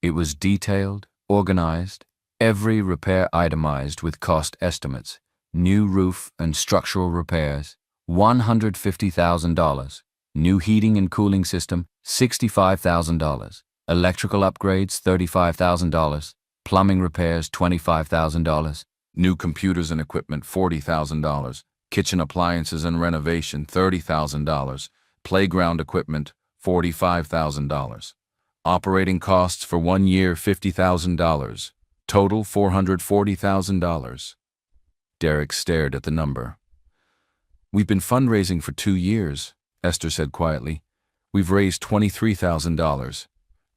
It was detailed, organized, every repair itemized with cost estimates, new roof and structural repairs, $150,000, new heating and cooling system, $65,000, electrical upgrades, $35,000, plumbing repairs, $25,000, new computers and equipment, $40,000, kitchen appliances and renovation, $30,000, playground equipment, $45,000. Operating costs for 1 year, $50,000. Total, $440,000. Derek stared at the number. We've been fundraising for 2 years, Esther said quietly. We've raised $23,000.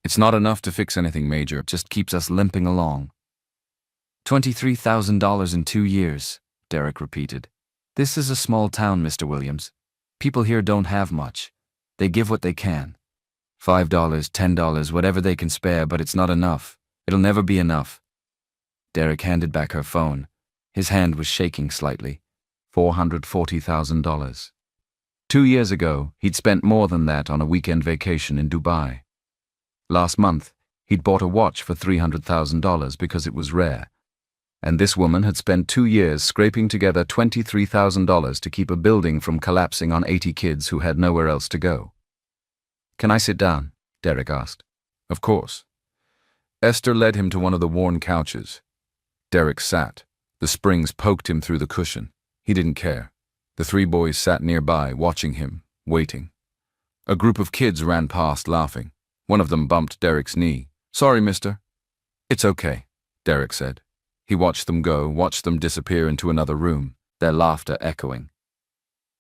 It's not enough to fix anything major, it just keeps us limping along. $23,000 in 2 years, Derek repeated. This is a small town, Mr. Williams. People here don't have much. They give what they can. $5, $10, whatever they can spare, but it's not enough. It'll never be enough. Derek handed back her phone. His hand was shaking slightly. $440,000. 2 years ago, he'd spent more than that on a weekend vacation in Dubai. Last month, he'd bought a watch for $300,000 because it was rare. And this woman had spent 2 years scraping together $23,000 to keep a building from collapsing on 80 kids who had nowhere else to go. Can I sit down? Derek asked. Of course. Esther led him to one of the worn couches. Derek sat. The springs poked him through the cushion. He didn't care. The 3 boys sat nearby, watching him, waiting. A group of kids ran past, laughing. One of them bumped Derek's knee. Sorry, mister. It's okay, Derek said. He watched them go, watched them disappear into another room, their laughter echoing.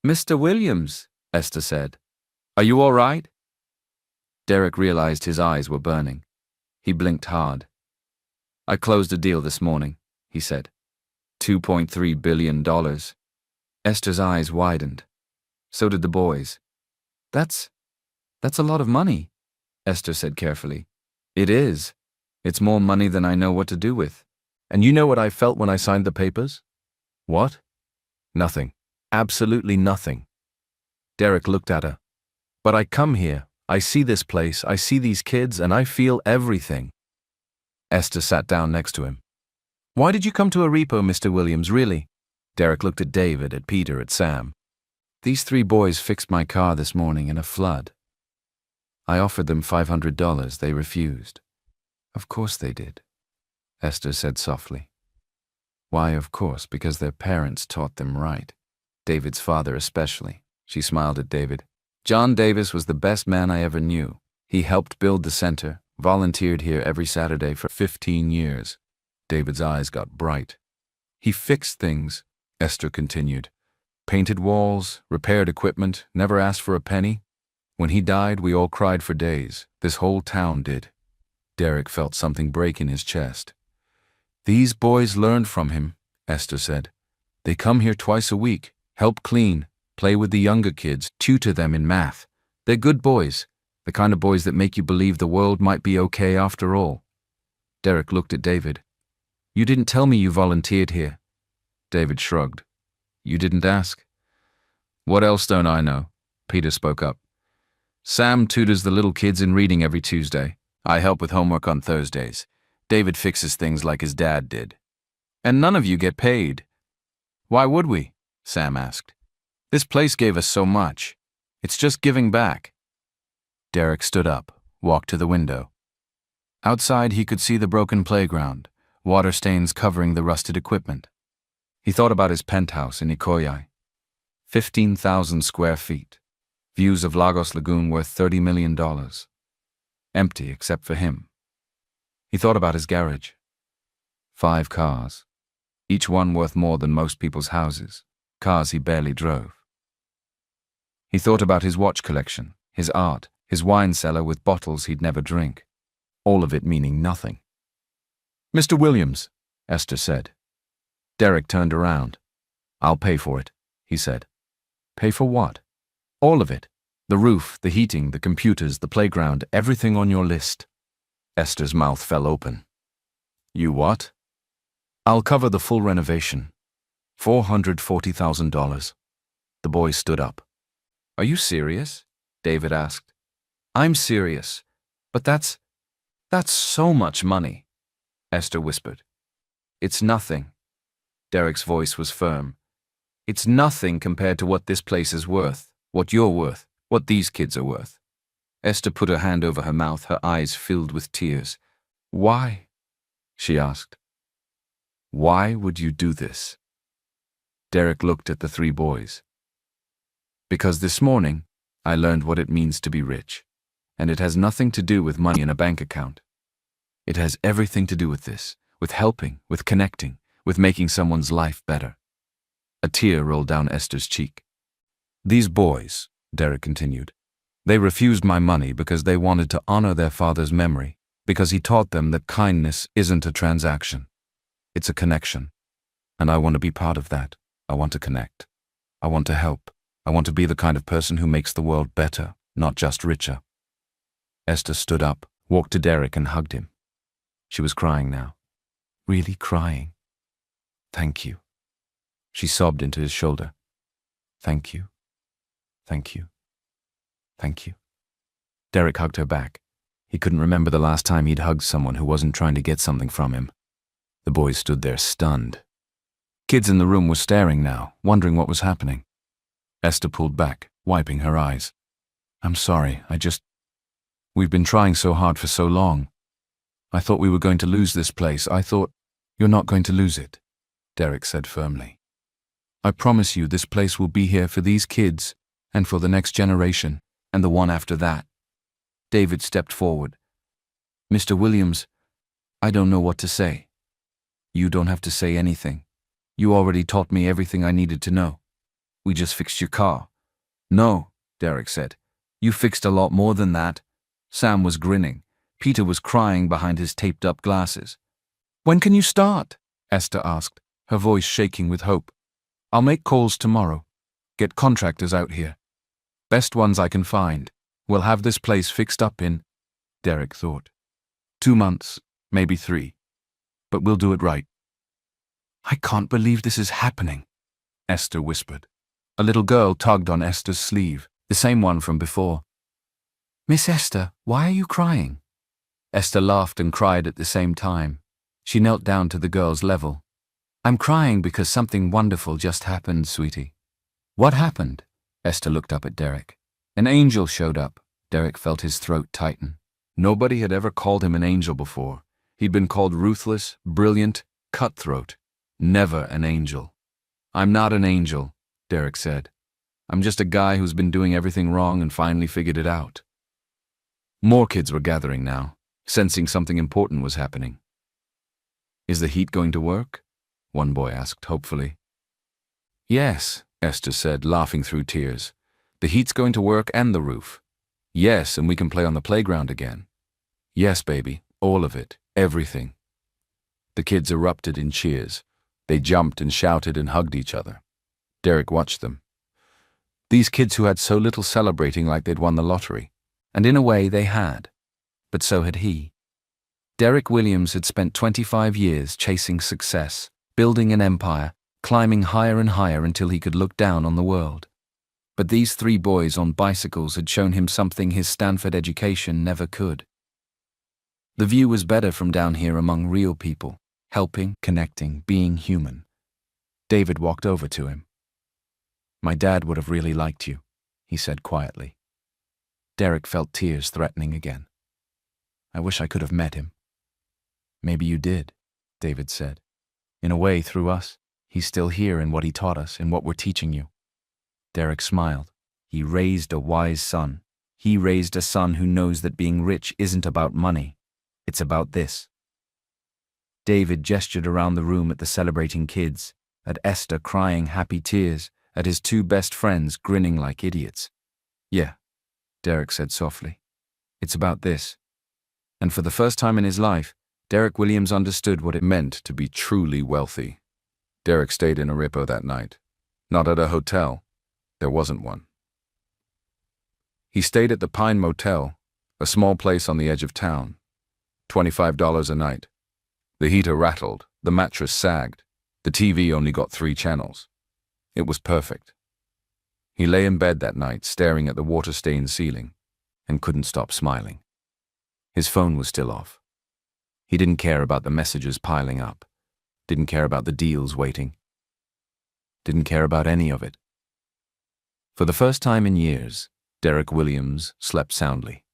Mr. Williams, Esther said. Are you all right? Derek realized his eyes were burning. He blinked hard. I closed a deal this morning, he said. $2.3 billion. Esther's eyes widened. So did the boys. That's a lot of money, Esther said carefully. It is. It's more money than I know what to do with. And you know what I felt when I signed the papers? What? Nothing. Absolutely nothing. Derek looked at her. But I come here. I see this place, I see these kids, and I feel everything. Esther sat down next to him. Why did you come to a repo, Mr. Williams, really? Derek looked at David, at Peter, at Sam. These 3 boys fixed my car this morning in a flood. I offered them $500. They refused. Of course they did, Esther said softly. Why, of course, because their parents taught them right. David's father especially. She smiled at David. John Davis was the best man I ever knew. He helped build the center, volunteered here every Saturday for 15 years. David's eyes got bright. He fixed things, Esther continued. Painted walls, repaired equipment, never asked for a penny. When he died, we all cried for days. This whole town did. Derek felt something break in his chest. These boys learned from him, Esther said. They come here twice a week, help clean, play with the younger kids, tutor them in math. They're good boys, the kind of boys that make you believe the world might be okay after all. Derek looked at David. You didn't tell me you volunteered here. David shrugged. You didn't ask. What else don't I know? Peter spoke up. Sam tutors the little kids in reading every Tuesday. I help with homework on Thursdays. David fixes things like his dad did. And none of you get paid. Why would we? Sam asked. This place gave us so much. It's just giving back. Derek stood up, walked to the window. Outside he could see the broken playground, water stains covering the rusted equipment. He thought about his penthouse in Ikoyi. 15,000 square feet. Views of Lagos Lagoon worth $30 million. Empty except for him. He thought about his garage. 5 cars. Each one worth more than most people's houses. Cars he barely drove. He thought about his watch collection, his art, his wine cellar with bottles he'd never drink. All of it meaning nothing. Mr. Williams, Esther said. Derek turned around. I'll pay for it, he said. Pay for what? All of it. The roof, the heating, the computers, the playground, everything on your list. Esther's mouth fell open. You what? I'll cover the full renovation. $440,000. The boy stood up. Are you serious? David asked. I'm serious, but that's so much money, Esther whispered. It's nothing. Derek's voice was firm. It's nothing compared to what this place is worth, what you're worth, what these kids are worth. Esther put her hand over her mouth, her eyes filled with tears. Why? She asked. Why would you do this? Derek looked at the three boys. Because this morning, I learned what it means to be rich, and it has nothing to do with money in a bank account. It has everything to do with this, with helping, with connecting, with making someone's life better. A tear rolled down Esther's cheek. These boys, Derek continued, they refused my money because they wanted to honor their father's memory, because he taught them that kindness isn't a transaction. It's a connection. And I want to be part of that. I want to connect. I want to help. I want to be the kind of person who makes the world better, not just richer. Esther stood up, walked to Derek and hugged him. She was crying now. Really crying. Thank you. She sobbed into his shoulder. Thank you. Thank you. Thank you. Derek hugged her back. He couldn't remember the last time he'd hugged someone who wasn't trying to get something from him. The boys stood there stunned. Kids in the room were staring now, wondering what was happening. Esther pulled back, wiping her eyes. I'm sorry, we've been trying so hard for so long. I thought we were going to lose this place. I thought, you're not going to lose it, Derek said firmly. I promise you this place will be here for these kids and for the next generation and the one after that. David stepped forward. Mr. Williams, I don't know what to say. You don't have to say anything. You already taught me everything I needed to know. We just fixed your car. No, Derek said. You fixed a lot more than that. Sam was grinning. Peter was crying behind his taped-up glasses. When can you start? Esther asked, her voice shaking with hope. I'll make calls tomorrow. Get contractors out here. Best ones I can find. We'll have this place fixed up in, Derek thought, 2 months, maybe 3. But we'll do it right. I can't believe this is happening, Esther whispered. A little girl tugged on Esther's sleeve, the same one from before. Miss Esther, why are you crying? Esther laughed and cried at the same time. She knelt down to the girl's level. I'm crying because something wonderful just happened, sweetie. What happened? Esther looked up at Derek. An angel showed up. Derek felt his throat tighten. Nobody had ever called him an angel before. He'd been called ruthless, brilliant, cutthroat. Never an angel. I'm not an angel, Derek said. I'm just a guy who's been doing everything wrong and finally figured it out. More kids were gathering now, sensing something important was happening. Is the heat going to work? One boy asked hopefully. Yes, Esther said, laughing through tears. The heat's going to work and the roof. Yes, and we can play on the playground again. Yes, baby, all of it, everything. The kids erupted in cheers. They jumped and shouted and hugged each other. Derek watched them. These kids who had so little celebrating like they'd won the lottery. And in a way they had. But so had he. Derek Williams had spent 25 years chasing success, building an empire, climbing higher and higher until he could look down on the world. But these 3 boys on bicycles had shown him something his Stanford education never could. The view was better from down here among real people, helping, connecting, being human. David walked over to him. My dad would have really liked you, he said quietly. Derek felt tears threatening again. I wish I could have met him. Maybe you did, David said. In a way, through us, he's still here in what he taught us, in what we're teaching you. Derek smiled. He raised a wise son. He raised a son who knows that being rich isn't about money. It's about this. David gestured around the room at the celebrating kids, at Esther crying happy tears, at his 2 best friends grinning like idiots. Yeah, Derek said softly. It's about this. And for the first time in his life, Derek Williams understood what it meant to be truly wealthy. Derek stayed in a repo that night. Not at a hotel. There wasn't one. He stayed at the Pine Motel, a small place on the edge of town. $25 a night. The heater rattled, the mattress sagged, the TV only got 3 channels. It was perfect. He lay in bed that night staring at the water-stained ceiling and couldn't stop smiling. His phone was still off. He didn't care about the messages piling up, didn't care about the deals waiting, didn't care about any of it. For the first time in years, Derek Williams slept soundly.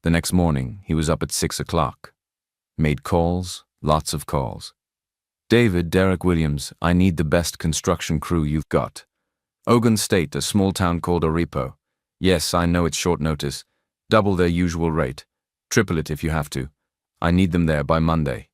The next morning, he was up at 6 o'clock. Made calls, lots of calls. David, Derek Williams, I need the best construction crew you've got. Ogun State, a small town called Oripo. Yes, I know it's short notice. Double their usual rate. Triple it if you have to. I need them there by Monday.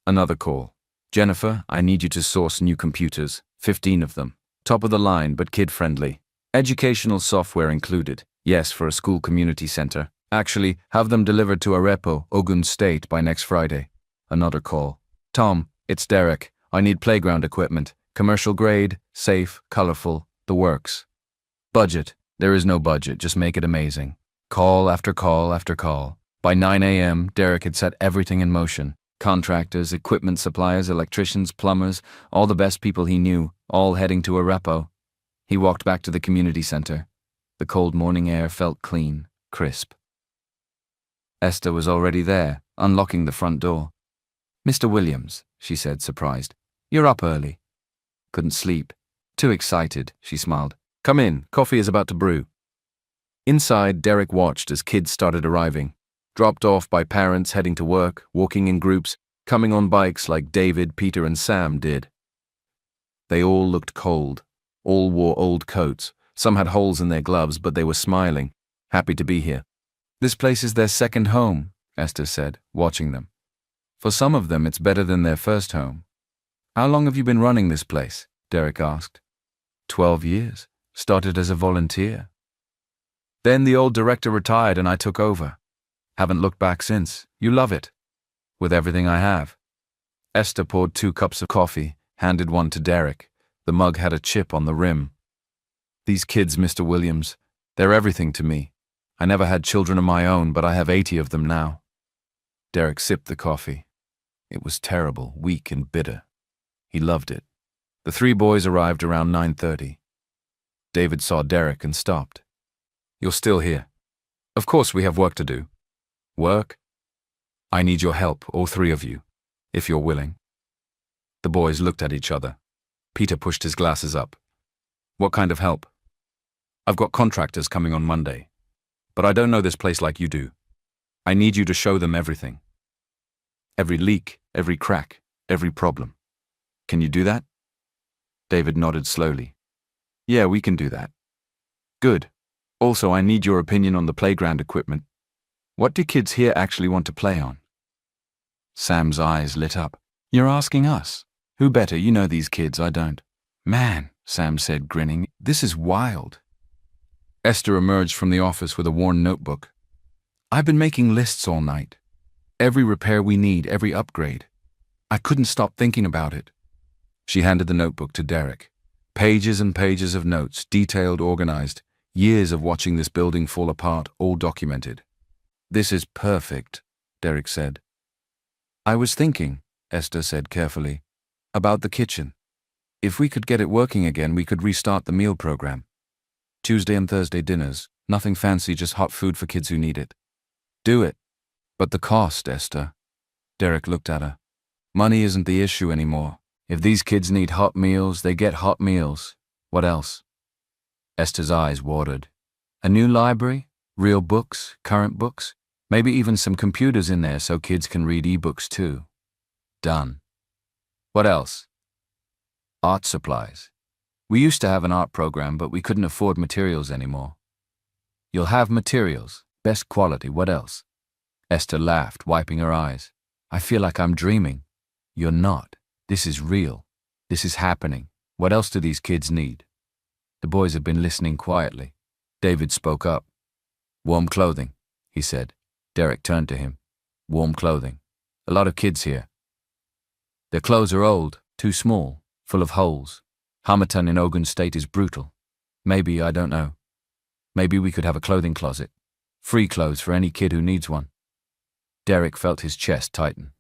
Another call. Jennifer, I need you to source new computers. 15 of them. Top of the line, but kid-friendly. Educational software included. Yes, for a school community center. Actually, have them delivered to Arepo, Ogun State, by next Friday. Another call. Tom, it's Derek. I need playground equipment. Commercial grade, safe, colorful, the works. Budget. There is no budget, just make it amazing. Call after call after call. By 9 a.m., Derek had set everything in motion. Contractors, equipment suppliers, electricians, plumbers, all the best people he knew, all heading to Arepo. He walked back to the community center. The cold morning air felt clean, crisp. Esther was already there, unlocking the front door. Mr. Williams, she said, surprised. You're up early. Couldn't sleep. Too excited, she smiled. Come in, coffee is about to brew. Inside, Derek watched as kids started arriving. Dropped off by parents heading to work, walking in groups, coming on bikes like David, Peter, and Sam did. They all looked cold. All wore old coats. Some had holes in their gloves, but they were smiling, happy to be here. This place is their second home, Esther said, watching them. For some of them, it's better than their first home. How long have you been running this place? Derek asked. 12 years. Started as a volunteer. Then the old director retired and I took over. Haven't looked back since. You love it. With everything I have. Esther poured 2 cups of coffee, handed one to Derek. The mug had a chip on the rim. These kids, Mr. Williams, they're everything to me. I never had children of my own, but I have 80 of them now. Derek sipped the coffee. It was terrible, weak and bitter. He loved it. The 3 boys arrived around 9:30. David saw Derek and stopped. You're still here. Of course we have work to do. Work? I need your help, all 3 of you, if you're willing. The boys looked at each other. Peter pushed his glasses up. What kind of help? I've got contractors coming on Monday, but I don't know this place like you do. I need you to show them everything. Every leak, every crack, every problem. Can you do that? David nodded slowly. Yeah, we can do that. Good. Also, I need your opinion on the playground equipment. What do kids here actually want to play on? Sam's eyes lit up. You're asking us? Who better? You know these kids, I don't. Man, Sam said, grinning, this is wild. Esther emerged from the office with a worn notebook. I've been making lists all night. Every repair we need, every upgrade. I couldn't stop thinking about it. She handed the notebook to Derek. Pages and pages of notes, detailed, organized. Years of watching this building fall apart, all documented. This is perfect, Derek said. I was thinking, Esther said carefully, about the kitchen. If we could get it working again, we could restart the meal program. Tuesday and Thursday dinners, nothing fancy, just hot food for kids who need it. Do it. But the cost, Esther. Derek looked at her. Money isn't the issue anymore. If these kids need hot meals, they get hot meals. What else? Esther's eyes watered. A new library? Real books? Current books? Maybe even some computers in there so kids can read ebooks too. Done. What else? Art supplies. We used to have an art program, but we couldn't afford materials anymore. You'll have materials. Best quality. What else? Esther laughed, wiping her eyes. I feel like I'm dreaming. You're not. This is real. This is happening. What else do these kids need? The boys had been listening quietly. David spoke up. Warm clothing, he said. Derek turned to him. Warm clothing. A lot of kids here. Their clothes are old, too small, full of holes. Harmattan in Ogun State is brutal. Maybe, I don't know. Maybe we could have a clothing closet. Free clothes for any kid who needs one. Derek felt his chest tighten.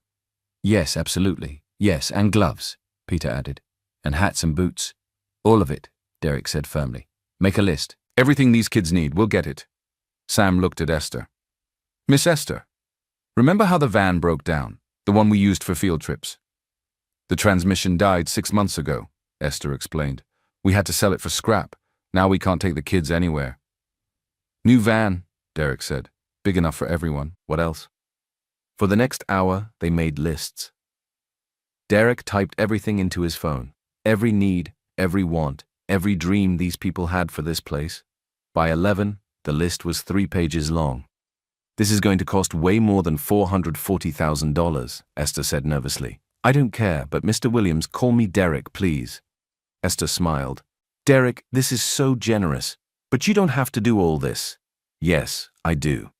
Yes, absolutely. Yes, and gloves, Peter added. And hats and boots. All of it, Derek said firmly. Make a list. Everything these kids need, we'll get it. Sam looked at Esther. Miss Esther, remember how the van broke down, the one we used for field trips? The transmission died 6 months ago, Esther explained. We had to sell it for scrap. Now we can't take the kids anywhere. New van, Derek said. Big enough for everyone. What else? For the next hour, they made lists. Derek typed everything into his phone. Every need, every want, every dream these people had for this place. By 11, the list was 3 pages long. This is going to cost way more than $440,000, Esther said nervously. I don't care, but Mr. Williams, call me Derek, please. Esther smiled. Derek, this is so generous, but you don't have to do all this. Yes, I do.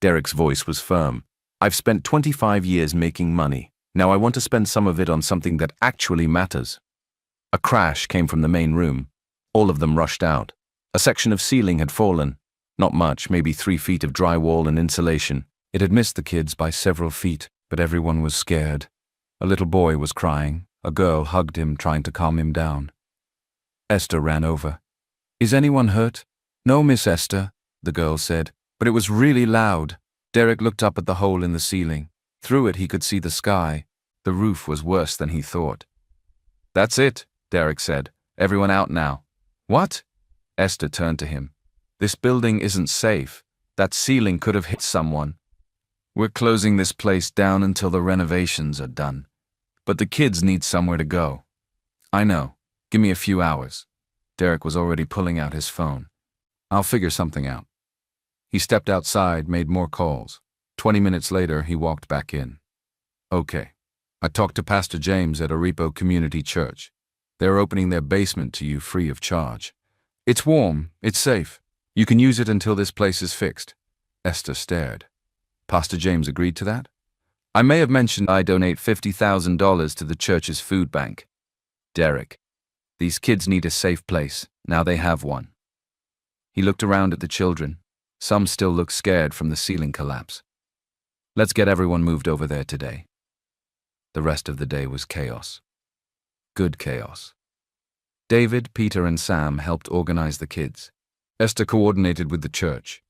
Derek's voice was firm. I've spent 25 years making money. Now I want to spend some of it on something that actually matters. A crash came from the main room. All of them rushed out. A section of ceiling had fallen. Not much, maybe 3 feet of drywall and insulation. It had missed the kids by several feet, but everyone was scared. A little boy was crying. A girl hugged him, trying to calm him down. Esther ran over. Is anyone hurt? No, Miss Esther, the girl said, but it was really loud. Derek looked up at the hole in the ceiling. Through it he could see the sky. The roof was worse than he thought. That's it, Derek said. Everyone out now. What? Esther turned to him. This building isn't safe. That ceiling could have hit someone. We're closing this place down until the renovations are done. But the kids need somewhere to go. I know. Give me a few hours. Derek was already pulling out his phone. I'll figure something out. He stepped outside, made more calls. 20 minutes later, he walked back in. Okay. I talked to Pastor James at Aripo Community Church. They're opening their basement to you free of charge. It's warm. It's safe. You can use it until this place is fixed. Esther stared. Pastor James agreed to that? I may have mentioned I donate $50,000 to the church's food bank. Derek. These kids need a safe place. Now they have one. He looked around at the children. Some still looked scared from the ceiling collapse. Let's get everyone moved over there today. The rest of the day was chaos. Good chaos. David, Peter, and Sam helped organize the kids. Esther coordinated with the church.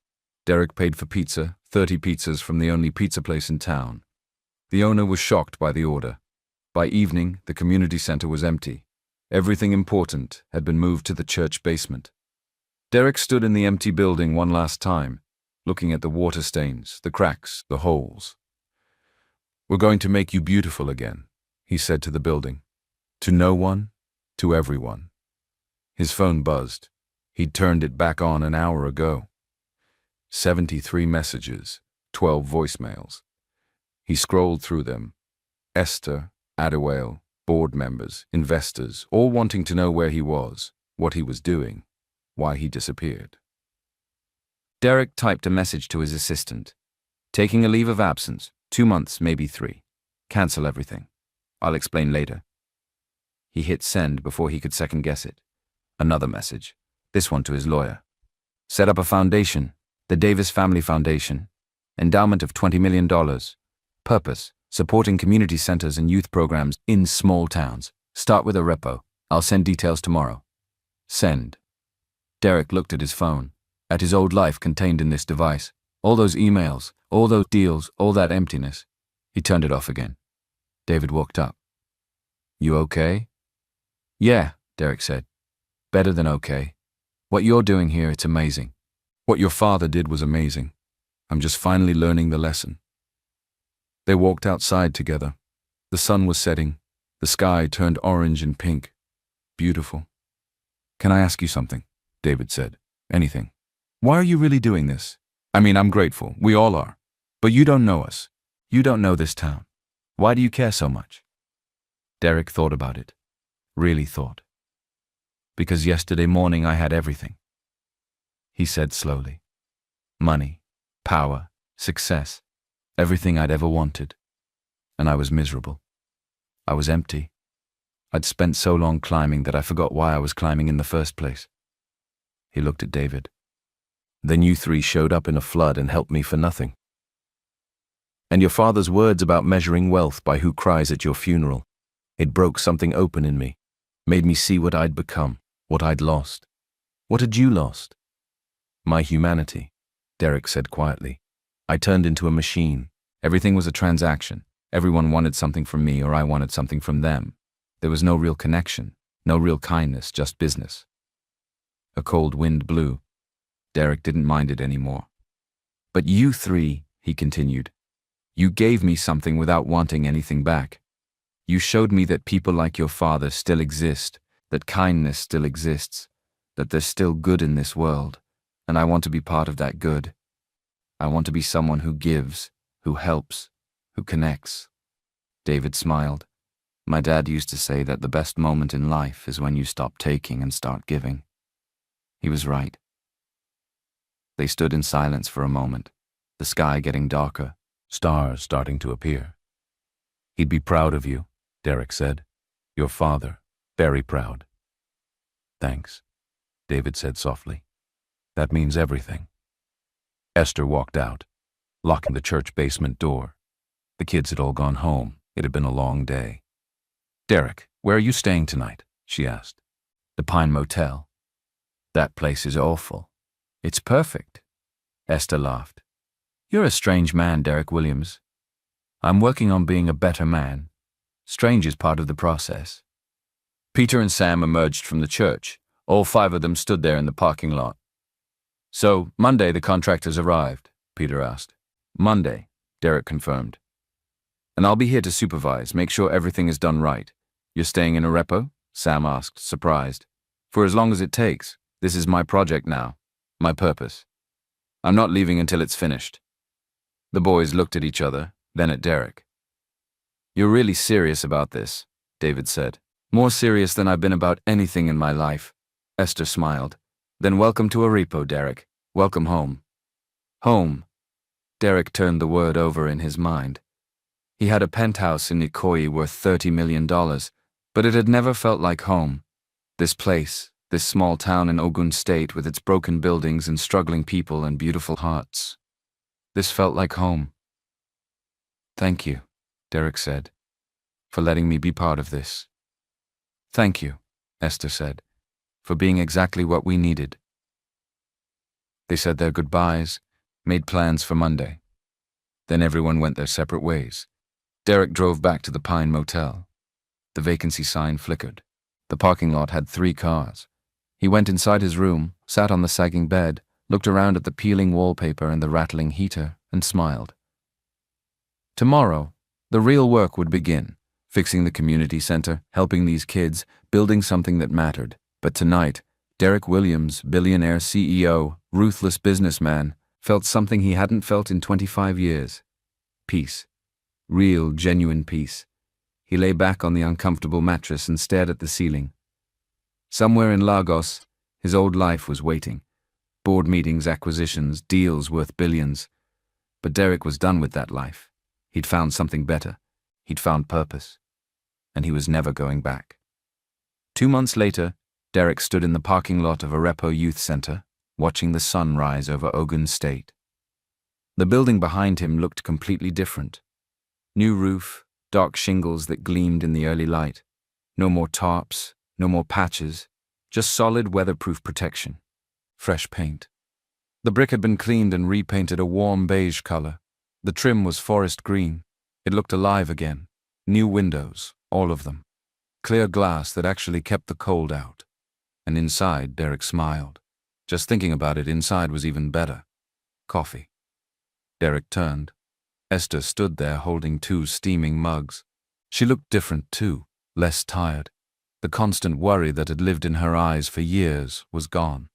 Derek paid for pizza, 30 pizzas from the only pizza place in town. The owner was shocked by the order. By evening, the community center was empty. Everything important had been moved to the church basement. Derek stood in the empty building one last time, looking at the water stains, the cracks, the holes. We're going to make you beautiful again, he said to the building. To no one, to everyone. His phone buzzed. He'd turned it back on an hour ago. 73 messages, 12 voicemails. He scrolled through them. Esther, Adewale, board members, investors, all wanting to know where he was, what he was doing, why he disappeared. Derek typed a message to his assistant. Taking a leave of absence, 2 months, maybe 3. Cancel everything. I'll explain later. He hit send before he could second-guess it. Another message, this one to his lawyer. Set up a foundation, the Davis Family Foundation. Endowment of $20 million. Purpose, supporting community centers and youth programs in small towns. Start with a repo. I'll send details tomorrow. Send. Derek looked at his phone, at his old life contained in this device. All those emails, all those deals, all that emptiness. He turned it off again. David walked up. You okay? Yeah, Derek said. Better than okay. What you're doing here, it's amazing. What your father did was amazing. I'm just finally learning the lesson. They walked outside together. The sun was setting. The sky turned orange and pink. Beautiful. Can I ask you something? David said. Anything. Why are you really doing this? I mean, I'm grateful. We all are. But you don't know us. You don't know this town. Why do you care so much? Derek thought about it. Really thought. Because yesterday morning I had everything. He said slowly. Money, power, success, everything I'd ever wanted. And I was miserable. I was empty. I'd spent so long climbing that I forgot why I was climbing in the first place. He looked at David. Then you 3 showed up in a flood and helped me for nothing. And your father's words about measuring wealth by who cries at your funeral. It broke something open in me, made me see what I'd become, what I'd lost. What had you lost? My humanity, Derek said quietly. I turned into a machine. Everything was a transaction. Everyone wanted something from me or I wanted something from them. There was no real connection, no real kindness, just business. A cold wind blew. Derek didn't mind it anymore. But you three, he continued, you gave me something without wanting anything back. You showed me that people like your father still exist, that kindness still exists, that there's still good in this world, and I want to be part of that good. I want to be someone who gives, who helps, who connects. David smiled. My dad used to say that the best moment in life is when you stop taking and start giving. He was right. They stood in silence for a moment, the sky getting darker, stars starting to appear. He'd be proud of you, Derek said. Your father, very proud. Thanks, David said softly. That means everything. Esther walked out, locking the church basement door. The kids had all gone home. It had been a long day. Derek, where are you staying tonight? She asked. The Pine Motel. That place is awful. It's perfect. Esther laughed. You're a strange man, Derek Williams. I'm working on being a better man. Strange is part of the process. Peter and Sam emerged from the church. All 5 of them stood there in the parking lot. So, Monday the contractors arrived, Peter asked. Monday, Derek confirmed. And I'll be here to supervise, make sure everything is done right. You're staying in a repo? Sam asked, surprised. For as long as it takes. This is my project now. My purpose. I'm not leaving until it's finished. The boys looked at each other, then at Derek. You're really serious about this, David said. More serious than I've been about anything in my life. Esther smiled. Then welcome to a repo, Derek. Welcome home. Home. Derek turned the word over in his mind. He had a penthouse in Ikoyi worth $30 million, but it had never felt like home. This place, this small town in Ogun State with its broken buildings and struggling people and beautiful hearts. This felt like home. Thank you, Derek said, for letting me be part of this. Thank you, Esther said, for being exactly what we needed. They said their goodbyes, made plans for Monday. Then everyone went their separate ways. Derek drove back to the Pine Motel. The vacancy sign flickered. The parking lot had 3 cars. He went inside his room, sat on the sagging bed, looked around at the peeling wallpaper and the rattling heater, and smiled. Tomorrow, the real work would begin, fixing the community center, helping these kids, building something that mattered. But tonight, Derek Williams, billionaire CEO, ruthless businessman, felt something he hadn't felt in 25 years. Peace. Real, genuine peace. He lay back on the uncomfortable mattress and stared at the ceiling. Somewhere in Lagos, his old life was waiting. Board meetings, acquisitions, deals worth billions. But Derek was done with that life. He'd found something better. He'd found purpose. And he was never going back. 2 months later, Derek stood in the parking lot of a Repo Youth Center, watching the sun rise over Ogun State. The building behind him looked completely different. New roof, dark shingles that gleamed in the early light. No more tarps, no more patches, just solid weatherproof protection. Fresh paint. The brick had been cleaned and repainted a warm beige color. The trim was forest green. It looked alive again. New windows, all of them. Clear glass that actually kept the cold out. And inside, Derek smiled. Just thinking about it, inside was even better. Coffee. Derek turned. Esther stood there holding 2 steaming mugs. She looked different too, less tired. The constant worry that had lived in her eyes for years was gone.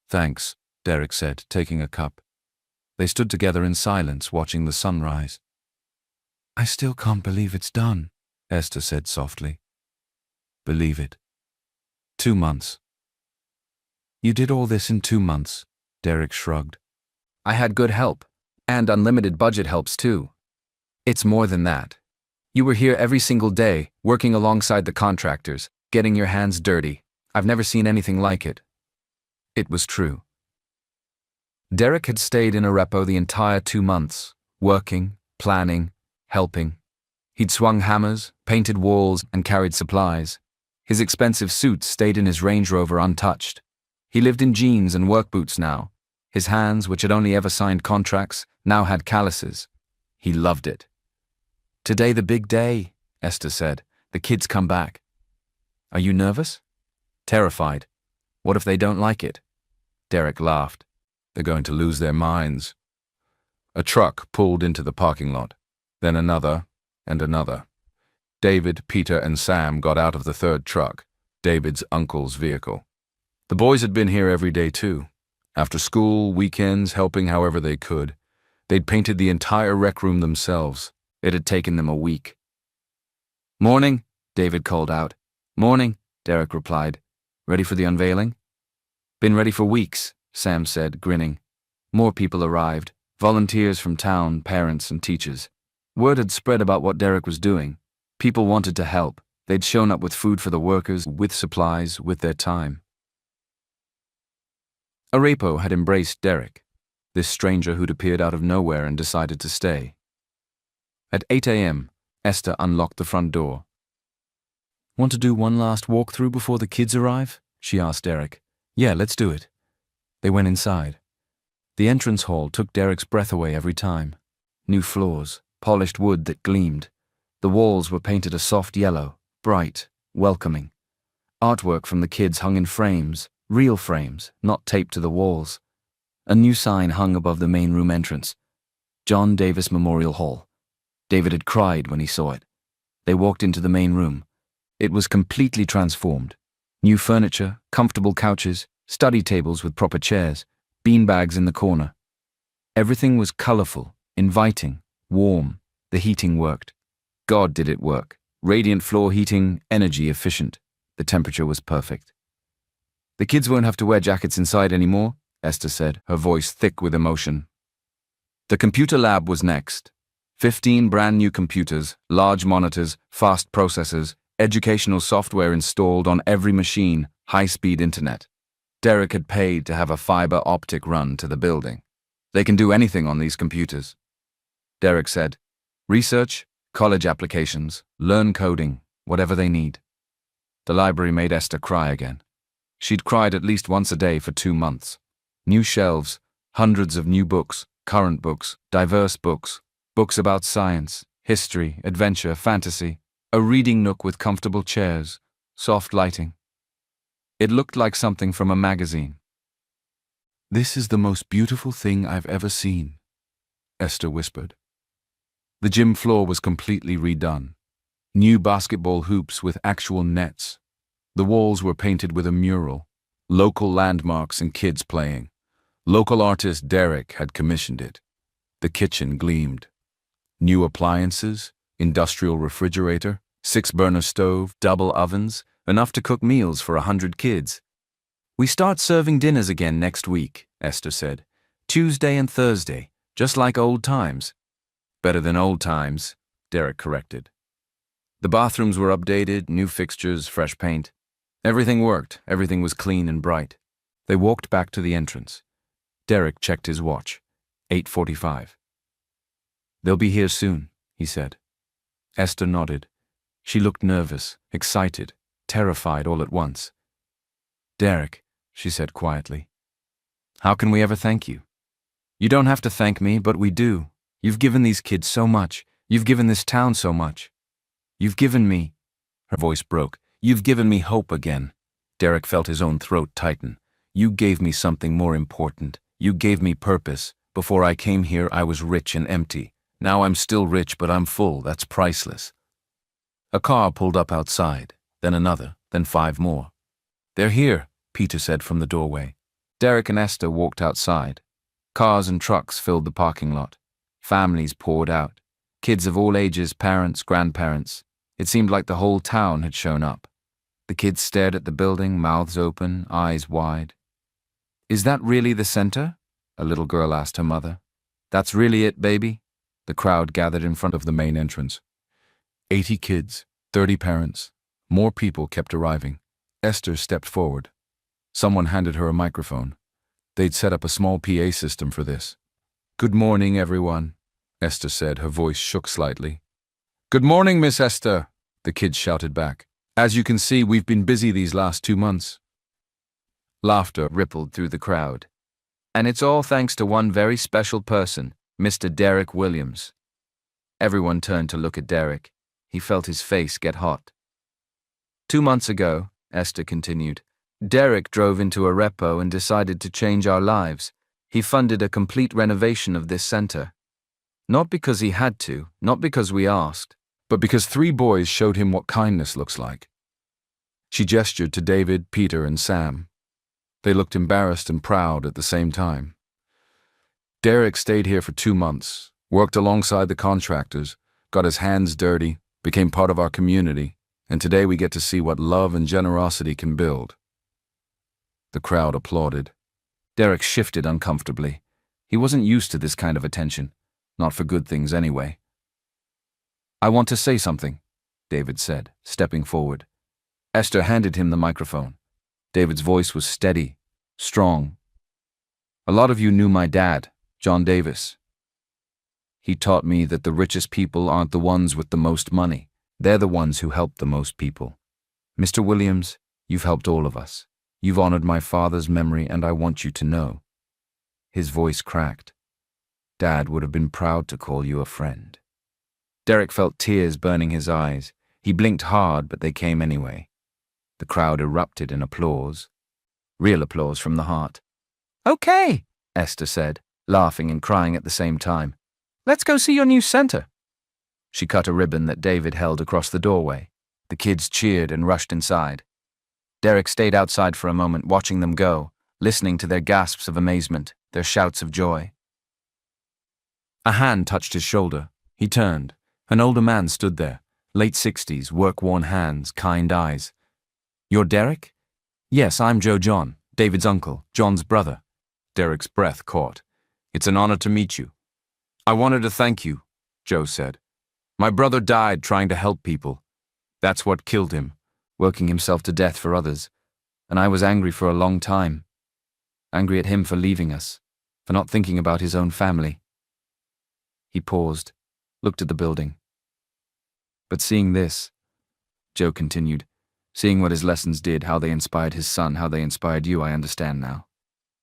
Thanks, Derek said, taking a cup. They stood together in silence, watching the sunrise. I still can't believe it's done, Esther said softly. Believe it. 2 months. You did all this in 2 months, Derek shrugged. I had good help, and unlimited budget helps too. It's more than that. You were here every single day, working alongside the contractors, getting your hands dirty. I've never seen anything like it. It was true. Derek had stayed in a repo the entire 2 months, working, planning, helping. He'd swung hammers, painted walls, and carried supplies. His expensive suits stayed in his Range Rover untouched. He lived in jeans and work boots now. His hands, which had only ever signed contracts, now had calluses. He loved it. "Today the big day," Esther said. "The kids come back." "Are you nervous?" "Terrified. What if they don't like it?" Derek laughed. "They're going to lose their minds." A truck pulled into the parking lot, then another and another. David, Peter, and Sam got out of the third truck, David's uncle's vehicle. The boys had been here every day too. After school, weekends, helping however they could. They'd painted the entire rec room themselves. It had taken them a week. "Morning," David called out. "Morning," Derek replied. "Ready for the unveiling?" "Been ready for weeks," Sam said, grinning. More people arrived, volunteers from town, parents, and teachers. Word had spread about what Derek was doing. People wanted to help. They'd shown up with food for the workers, with supplies, with their time. Arepo had embraced Derek, this stranger who'd appeared out of nowhere and decided to stay. At 8 a.m., Esther unlocked the front door. "Want to do one last walkthrough before the kids arrive?" she asked Derek. "Yeah, let's do it." They went inside. The entrance hall took Derek's breath away every time. New floors, polished wood that gleamed. The walls were painted a soft yellow, bright, welcoming. Artwork from the kids hung in frames, real frames, not taped to the walls. A new sign hung above the main room entrance. John Davis Memorial Hall. David had cried when he saw it. They walked into the main room. It was completely transformed. New furniture, comfortable couches, study tables with proper chairs, beanbags in the corner. Everything was colorful, inviting, warm. The heating worked. God did it work. Radiant floor heating, energy efficient. The temperature was perfect. "The kids won't have to wear jackets inside anymore," Esther said, her voice thick with emotion. The computer lab was next. 15 brand new computers, large monitors, fast processors, educational software installed on every machine, high-speed internet. Derek had paid to have a fiber optic run to the building. "They can do anything on these computers." Derek said, "Research, college applications, learn coding, whatever they need." The library made Esther cry again. She'd cried at least once a day for 2 months. New shelves, hundreds of new books, current books, diverse books, books about science, history, adventure, fantasy, a reading nook with comfortable chairs, soft lighting. It looked like something from a magazine. "This is the most beautiful thing I've ever seen," Esther whispered. The gym floor was completely redone. New basketball hoops with actual nets. The walls were painted with a mural, local landmarks and kids playing. Local artist Derek had commissioned it. The kitchen gleamed. New appliances, industrial refrigerator, 6-burner stove, double ovens, enough to cook meals for 100 kids. "We start serving dinners again next week," Esther said. "Tuesday and Thursday, just like old times." "Better than old times," Derek corrected. The bathrooms were updated, new fixtures, fresh paint. Everything worked, everything was clean and bright. They walked back to the entrance. Derek checked his watch. 8:45. "They'll be here soon," he said. Esther nodded. She looked nervous, excited, terrified all at once. "Derek," she said quietly, "how can we ever thank you? You don't have to thank me, but we do. You've given these kids so much. You've given this town so much. You've given me—" Her voice broke. "You've given me hope again." Derek felt his own throat tighten. "You gave me something more important. You gave me purpose. Before I came here, I was rich and empty. Now I'm still rich, but I'm full. That's priceless." A car pulled up outside, then another, then 5 more. "They're here," Peter said from the doorway. Derek and Esther walked outside. Cars and trucks filled the parking lot. Families poured out. Kids of all ages, parents, grandparents. It seemed like the whole town had shown up. The kids stared at the building, mouths open, eyes wide. "Is that really the center?" a little girl asked her mother. "That's really it, baby?" The crowd gathered in front of the main entrance. 80 kids, 30 parents. More people kept arriving. Esther stepped forward. Someone handed her a microphone. They'd set up a small PA system for this. "Good morning, everyone." Esther said, her voice shook slightly. "Good morning, Miss Esther," the kids shouted back. "As you can see, we've been busy these last 2 months." Laughter rippled through the crowd. "And it's all thanks to one very special person, Mr. Derek Williams." Everyone turned to look at Derek. He felt his face get hot. 2 months ago, Esther continued, Derek drove into a repo and decided to change our lives. He funded a complete renovation of this center. Not because he had to, not because we asked, but because 3 boys showed him what kindness looks like. She gestured to David, Peter, and Sam. They looked embarrassed and proud at the same time. Derek stayed here for 2 months, worked alongside the contractors, got his hands dirty, became part of our community, and today we get to see what love and generosity can build. The crowd applauded. Derek shifted uncomfortably. He wasn't used to this kind of attention, not for good things anyway. "I want to say something," David said, stepping forward. Esther handed him the microphone. David's voice was steady, strong. "A lot of you knew my dad, John Davis. He taught me that the richest people aren't the ones with the most money. They're the ones who help the most people. Mr. Williams, you've helped all of us. You've honored my father's memory, and I want you to know." His voice cracked. "Dad would have been proud to call you a friend." Derek felt tears burning his eyes. He blinked hard, but they came anyway. The crowd erupted in applause. Real applause from the heart. "Okay," Esther said, laughing and crying at the same time. "Let's go see your new center." She cut a ribbon that David held across the doorway. The kids cheered and rushed inside. Derek stayed outside for a moment, watching them go, listening to their gasps of amazement, their shouts of joy. A hand touched his shoulder. He turned. An older man stood there, late 60s, work-worn hands, kind eyes. "You're Derek?" "Yes, I'm Joe John, David's uncle, John's brother." Derek's breath caught. "It's an honor to meet you." "I wanted to thank you," Joe said. "My brother died trying to help people. That's what killed him, working himself to death for others. And I was angry for a long time. Angry at him for leaving us, for not thinking about his own family." He paused, looked at the building. "But seeing this," Joe continued, "seeing what his lessons did, how they inspired his son, how they inspired you, I understand now.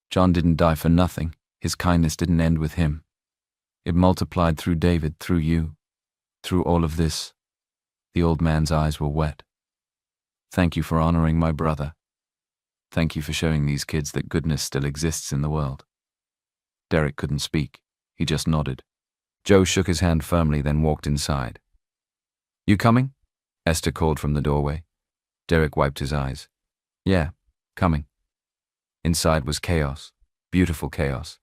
John didn't die for nothing. His kindness didn't end with him. It multiplied through David, through you, through all of this." The old man's eyes were wet. "Thank you for honoring my brother. Thank you for showing these kids that goodness still exists in the world." Derek couldn't speak. He just nodded. Joe shook his hand firmly, then walked inside. "You coming?" Esther called from the doorway. Derek wiped his eyes. "Yeah, coming." Inside was chaos, beautiful chaos.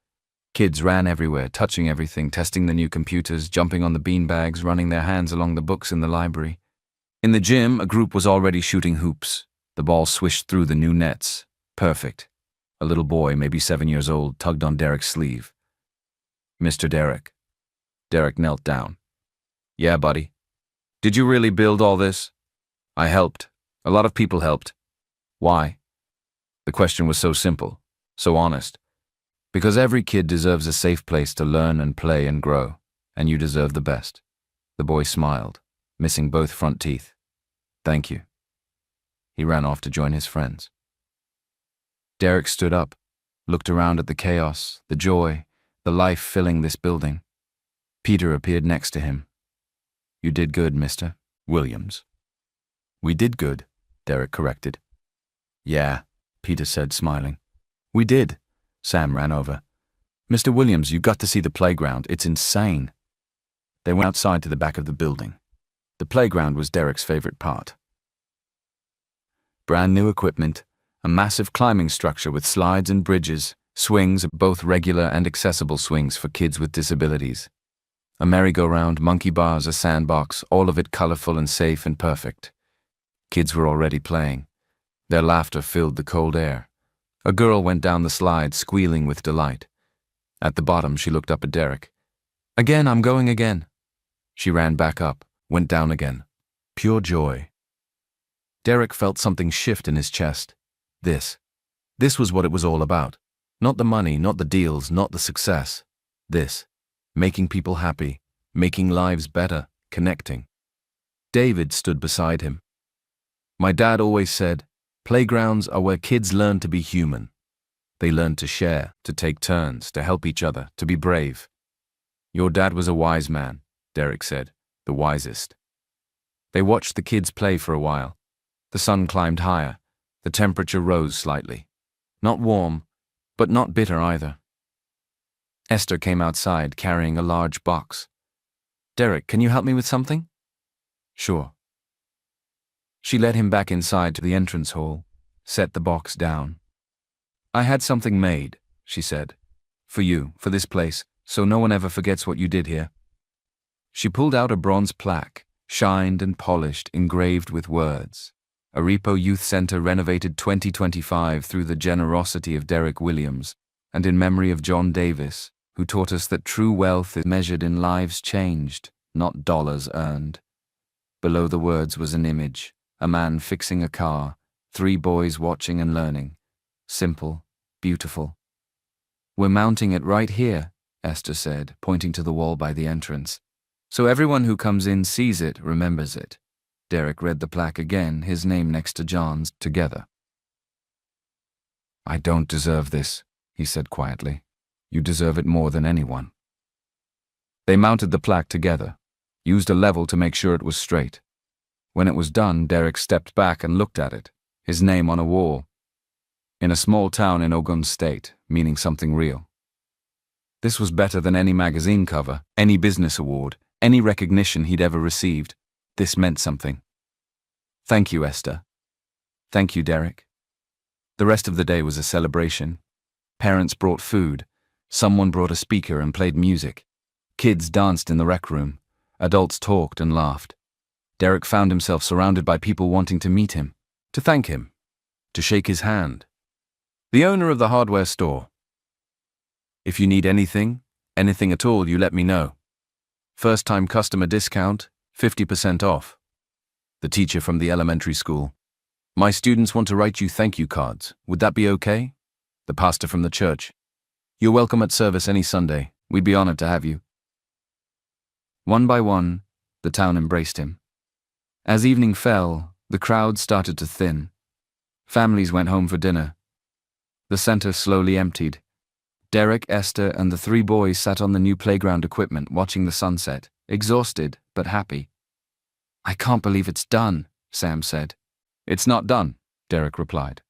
Kids ran everywhere, touching everything, testing the new computers, jumping on the beanbags, running their hands along the books in the library. In the gym, a group was already shooting hoops. The ball swished through the new nets. Perfect. A little boy, maybe 7 years old, tugged on Derek's sleeve. "Mr. Derek." Derek knelt down. "Yeah, buddy. Did you really build all this?" "I helped. A lot of people helped." "Why?" The question was so simple, so honest. "Because every kid deserves a safe place to learn and play and grow, and you deserve the best." The boy smiled, missing both front teeth. "Thank you." He ran off to join his friends. Derek stood up, looked around at the chaos, the joy, the life filling this building. Peter appeared next to him. "You did good, Mr. Williams." "We did good," Derek corrected. "Yeah," Peter said, smiling. "We did." Sam ran over. "Mr. Williams, you've got to see the playground. It's insane." They went outside to the back of the building. The playground was Derek's favorite part. Brand new equipment, a massive climbing structure with slides and bridges, swings, both regular and accessible swings for kids with disabilities. A merry-go-round, monkey bars, a sandbox, all of it colorful and safe and perfect. Kids were already playing. Their laughter filled the cold air. A girl went down the slide, squealing with delight. At the bottom, she looked up at Derek. "Again, I'm going again." She ran back up, went down again. Pure joy. Derek felt something shift in his chest. This was what it was all about. Not the money, not the deals, not the success. This, making people happy, making lives better, connecting. David stood beside him. My dad always said, playgrounds are where kids learn to be human. They learn to share, to take turns, to help each other, to be brave. Your dad was a wise man, Derek said, the wisest. They watched the kids play for a while. The sun climbed higher. The temperature rose slightly. Not warm, but not bitter either. Esther came outside carrying a large box. Derek, can you help me with something? Sure. She led him back inside to the entrance hall, set the box down. I had something made, she said. For you, for this place, so no one ever forgets what you did here. She pulled out a bronze plaque, shined and polished, engraved with words. Arepo Youth Center renovated 2025 through the generosity of Derek Williams, and in memory of John Davis, who taught us that true wealth is measured in lives changed, not dollars earned. Below the words was an image, a man fixing a car, 3 boys watching and learning. Simple, beautiful. We're mounting it right here, Esther said, pointing to the wall by the entrance. So everyone who comes in sees it, remembers it. Derek read the plaque again, his name next to John's, together. I don't deserve this, he said quietly. You deserve it more than anyone. They mounted the plaque together, used a level to make sure it was straight. When it was done, Derek stepped back and looked at it, his name on a wall. In a small town in Ogun State, meaning something real. This was better than any magazine cover, any business award, any recognition he'd ever received. This meant something. Thank you, Esther. Thank you, Derek. The rest of the day was a celebration. Parents brought food. Someone brought a speaker and played music. Kids danced in the rec room. Adults talked and laughed. Derek found himself surrounded by people wanting to meet him, to thank him, to shake his hand. The owner of the hardware store. If you need anything at all, you let me know. First-time customer discount, 50% off. The teacher from the elementary school. My students want to write you thank you cards. Would that be okay? The pastor from the church. You're welcome at service any Sunday. We'd be honored to have you. One by one, the town embraced him. As evening fell, the crowd started to thin. Families went home for dinner. The center slowly emptied. Derek, Esther, and the 3 boys sat on the new playground equipment watching the sunset, exhausted but happy. I can't believe it's done, Sam said. It's not done, Derek replied.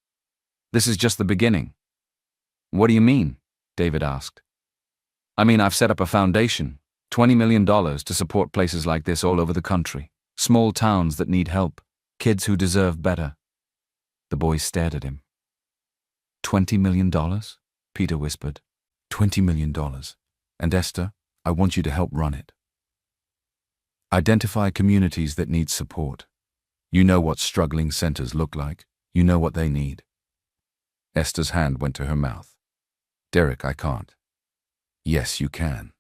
This is just the beginning. What do you mean? David asked. I mean, I've set up a foundation, $20 million to support places like this all over the country, small towns that need help, kids who deserve better. The boys stared at him. $20 million? Peter whispered. $20 million. And Esther, I want you to help run it. Identify communities that need support. You know what struggling centers look like. You know what they need. Esther's hand went to her mouth. Derek, I can't. Yes, you can.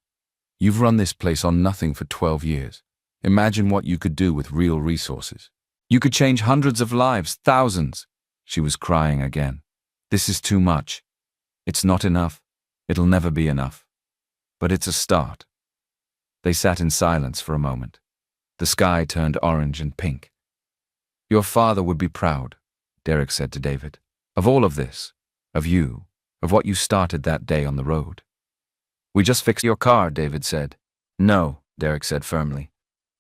You've run this place on nothing for 12 years. Imagine what you could do with real resources. You could change hundreds of lives, thousands. She was crying again. This is too much. It's not enough. It'll never be enough. But it's a start. They sat in silence for a moment. The sky turned orange and pink. Your father would be proud, Derek said to David, of all of this, of you, of what you started that day on the road. We just fixed your car, David said. No, Derek said firmly.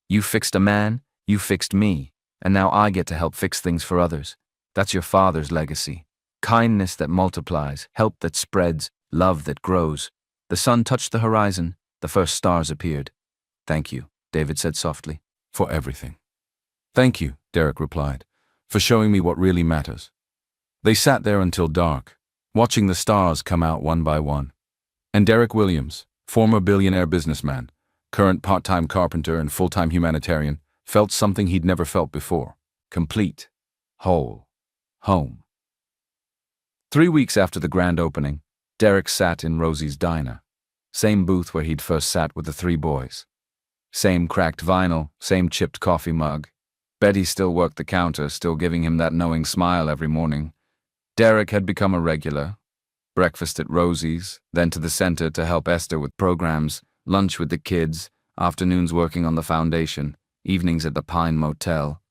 You fixed a man, you fixed me, and now I get to help fix things for others. That's your father's legacy. Kindness that multiplies, help that spreads, love that grows. The sun touched the horizon, the first stars appeared. Thank you, David said softly, for everything. Thank you, Derek replied, for showing me what really matters. They sat there until dark, watching the stars come out one by one. And Derek Williams, former billionaire businessman, current part-time carpenter and full-time humanitarian, felt something he'd never felt before. Complete. Whole. Home. 3 weeks after the grand opening, Derek sat in Rosie's diner. Same booth where he'd first sat with the 3 boys. Same cracked vinyl, same chipped coffee mug. Betty still worked the counter, still giving him that knowing smile every morning. Derek had become a regular. Breakfast at Rosie's, then to the center to help Esther with programs, lunch with the kids, afternoons working on the foundation, evenings at the Pine Motel.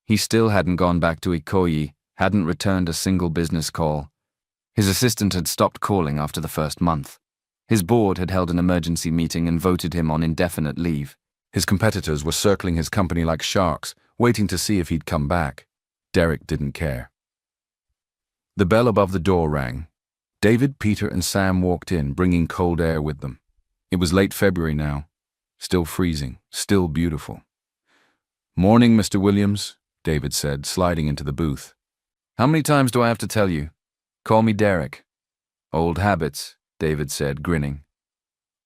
He still hadn't gone back to Ikoyi, hadn't returned a single business call. His assistant had stopped calling after the first month. His board had held an emergency meeting and voted him on indefinite leave. His competitors were circling his company like sharks, waiting to see if he'd come back. Derek didn't care. The bell above the door rang. David, Peter, and Sam walked in, bringing cold air with them. It was late February now. Still freezing, still beautiful. "Morning, Mr. Williams," David said, sliding into the booth. "How many times do I have to tell you? Call me Derek." "Old habits," David said, grinning.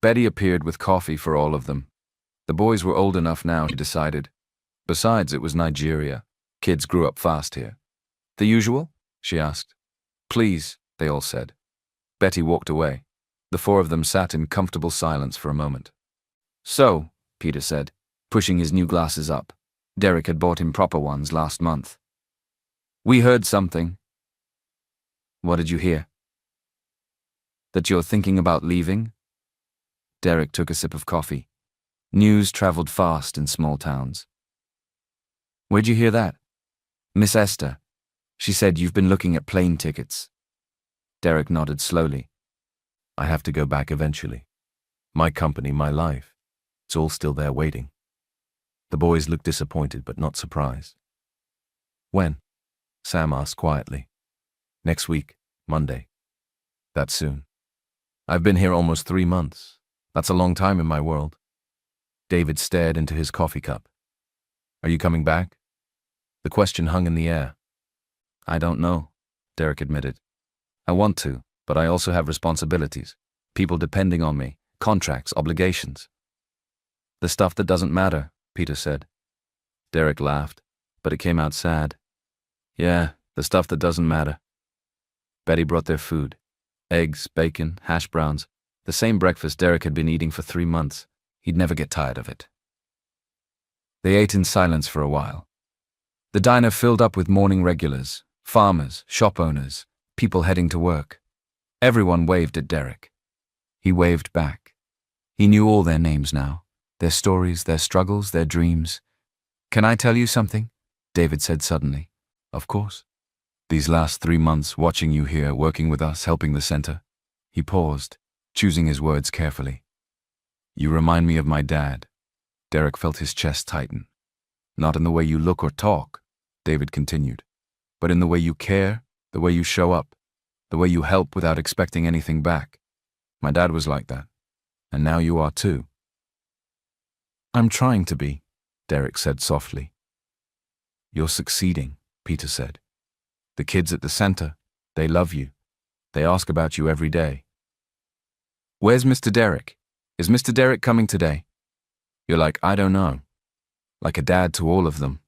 Betty appeared with coffee for all of them. The boys were old enough now, she decided. Besides, it was Nigeria. Kids grew up fast here. "The usual?" she asked. "Please," they all said. Betty walked away. The four of them sat in comfortable silence for a moment. "So," Peter said, pushing his new glasses up. Derek had bought him proper ones last month. "We heard something." "What did you hear?" "That you're thinking about leaving?" Derek took a sip of coffee. News traveled fast in small towns. "Where'd you hear that?" "Miss Esther. She said you've been looking at plane tickets." Derek nodded slowly. "I have to go back eventually. My company, my life. It's all still there waiting." The boys looked disappointed but not surprised. "When?" Sam asked quietly. "Next week, Monday." "That soon?" "I've been here almost 3 months. That's a long time in my world." David stared into his coffee cup. "Are you coming back?" The question hung in the air. "I don't know," Derek admitted. "I want to, but I also have responsibilities. People depending on me, contracts, obligations." "The stuff that doesn't matter," Peter said. Derek laughed, but it came out sad. "Yeah, the stuff that doesn't matter." Betty brought their food. Eggs, bacon, hash browns. The same breakfast Derek had been eating for 3 months. He'd never get tired of it. They ate in silence for a while. The diner filled up with morning regulars, farmers, shop owners, people heading to work. Everyone waved at Derek. He waved back. He knew all their names now, their stories, their struggles, their dreams. "Can I tell you something?" David said suddenly. "Of course." "These last 3 months, watching you here, working with us, helping the center." He paused, choosing his words carefully. "You remind me of my dad." Derek felt his chest tighten. "Not in the way you look or talk," David continued, "but in the way you care, the way you show up, the way you help without expecting anything back. My dad was like that, and now you are too." "I'm trying to be," Derek said softly. "You're succeeding," Peter said. "The kids at the center, they love you. They ask about you every day." "Where's Mr. Derek? Is Mr. Derek coming today?" "You're like, I don't know. Like a dad to all of them."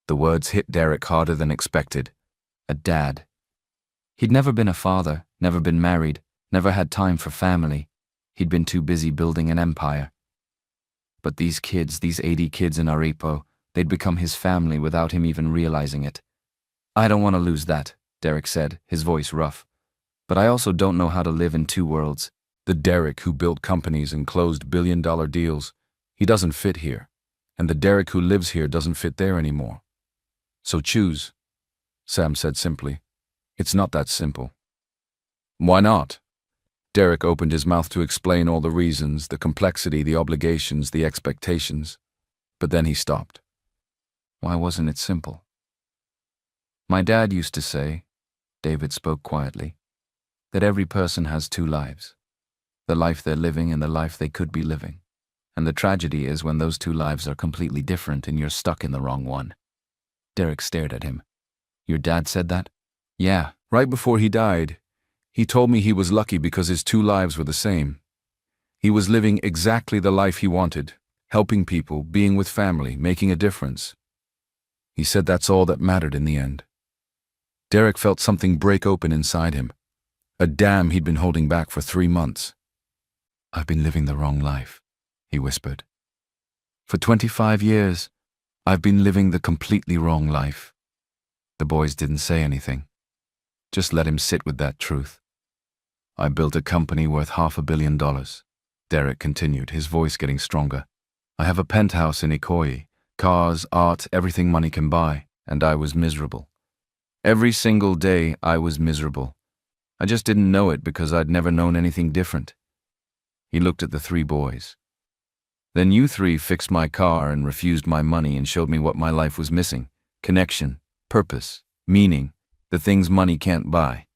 The words hit Derek harder than expected. A dad. He'd never been a father, never been married, never had time for family. He'd been too busy building an empire. But these kids, these 80 kids in Arepo, they'd become his family without him even realizing it. "I don't want to lose that," Derek said, his voice rough. "But I also don't know how to live in 2 worlds. The Derek who built companies and closed billion-dollar deals, he doesn't fit here. And the Derek who lives here doesn't fit there anymore. So choose," Sam said simply. "It's not that simple." "Why not?" Derek opened his mouth to explain all the reasons, the complexity, the obligations, the expectations. But then he stopped. Why wasn't it simple? "My dad used to say," David spoke quietly, "that every person has 2 lives. The life they're living and the life they could be living. And the tragedy is when those 2 lives are completely different and you're stuck in the wrong one." Derek stared at him. "Your dad said that?" "Yeah, right before he died. He told me he was lucky because his 2 lives were the same. He was living exactly the life he wanted, helping people, being with family, making a difference. He said that's all that mattered in the end." Derek felt something break open inside him. A dam he'd been holding back for 3 months. "I've been living the wrong life," he whispered. "For 25 years, I've been living the completely wrong life." The boys didn't say anything. Just let him sit with that truth. "I built a company worth $500 million. Derek continued, his voice getting stronger. I have a penthouse in Ikoyi, cars, art, everything money can buy, and I was miserable. Every single day I was miserable. I just didn't know it because I'd never known anything different. He looked at the three boys. Then you three fixed my car and refused my money and showed me what my life was missing. Connection, purpose, meaning, the things money can't buy.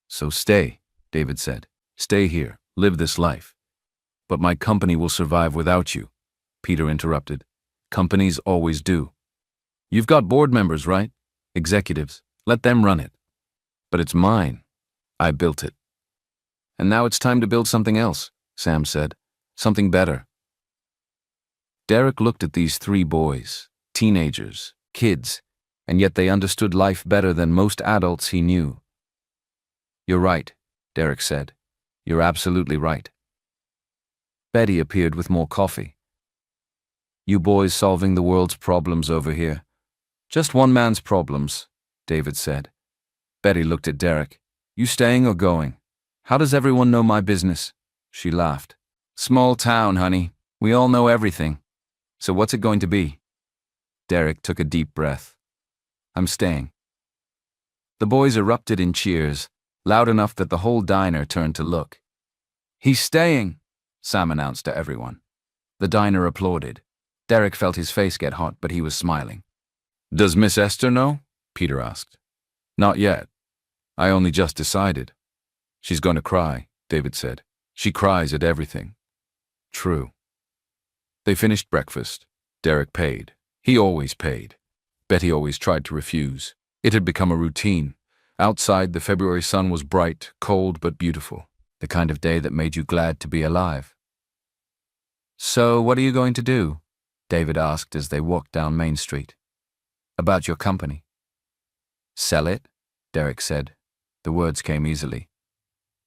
So stay, David said. Stay here, live this life. But my company will survive without you, Peter interrupted. Companies always do. You've got board members, right? Executives. Let them run it. But it's mine. I built it. And now it's time to build something else, Sam said. Something better. Derek looked at these three boys, teenagers, kids, and yet they understood life better than most adults he knew. You're right, Derek said. You're absolutely right. Betty appeared with more coffee. You boys solving the world's problems over here. Just one man's problems, David said. Betty looked at Derek. You staying or going? How does everyone know my business? She laughed. Small town, honey. We all know everything. So what's it going to be? Derek took a deep breath. I'm staying. The boys erupted in cheers, loud enough that the whole diner turned to look. He's staying, Sam announced to everyone. The diner applauded. Derek felt his face get hot, but he was smiling. Does Miss Esther know? Peter asked. Not yet. I only just decided. She's going to cry, David said. She cries at everything. True. They finished breakfast. Derek paid. He always paid. Betty always tried to refuse. It had become a routine. Outside, the February sun was bright, cold, but beautiful. The kind of day that made you glad to be alive. So, what are you going to do? David asked as they walked down Main Street. About your company. Sell it, Derek said. The words came easily.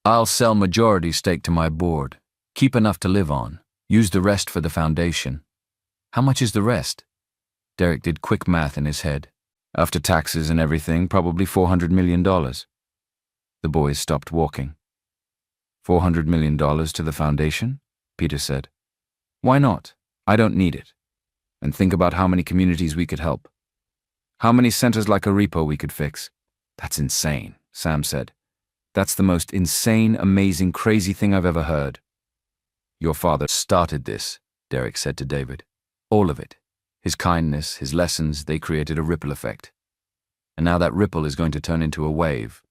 I'll sell majority stake to my board. Keep enough to live on. Use the rest for the foundation. How much is the rest? Derek did quick math in his head. After taxes and everything, probably $400 million. The boys stopped walking. $400 million to the foundation? Peter said. Why not? I don't need it. And think about how many communities we could help. How many centers like a repo we could fix. That's insane, Sam said. That's the most insane, amazing, crazy thing I've ever heard. Your father started this, Derek said to David. All of it. His kindness, his lessons, they created a ripple effect. And now that ripple is going to turn into a wave.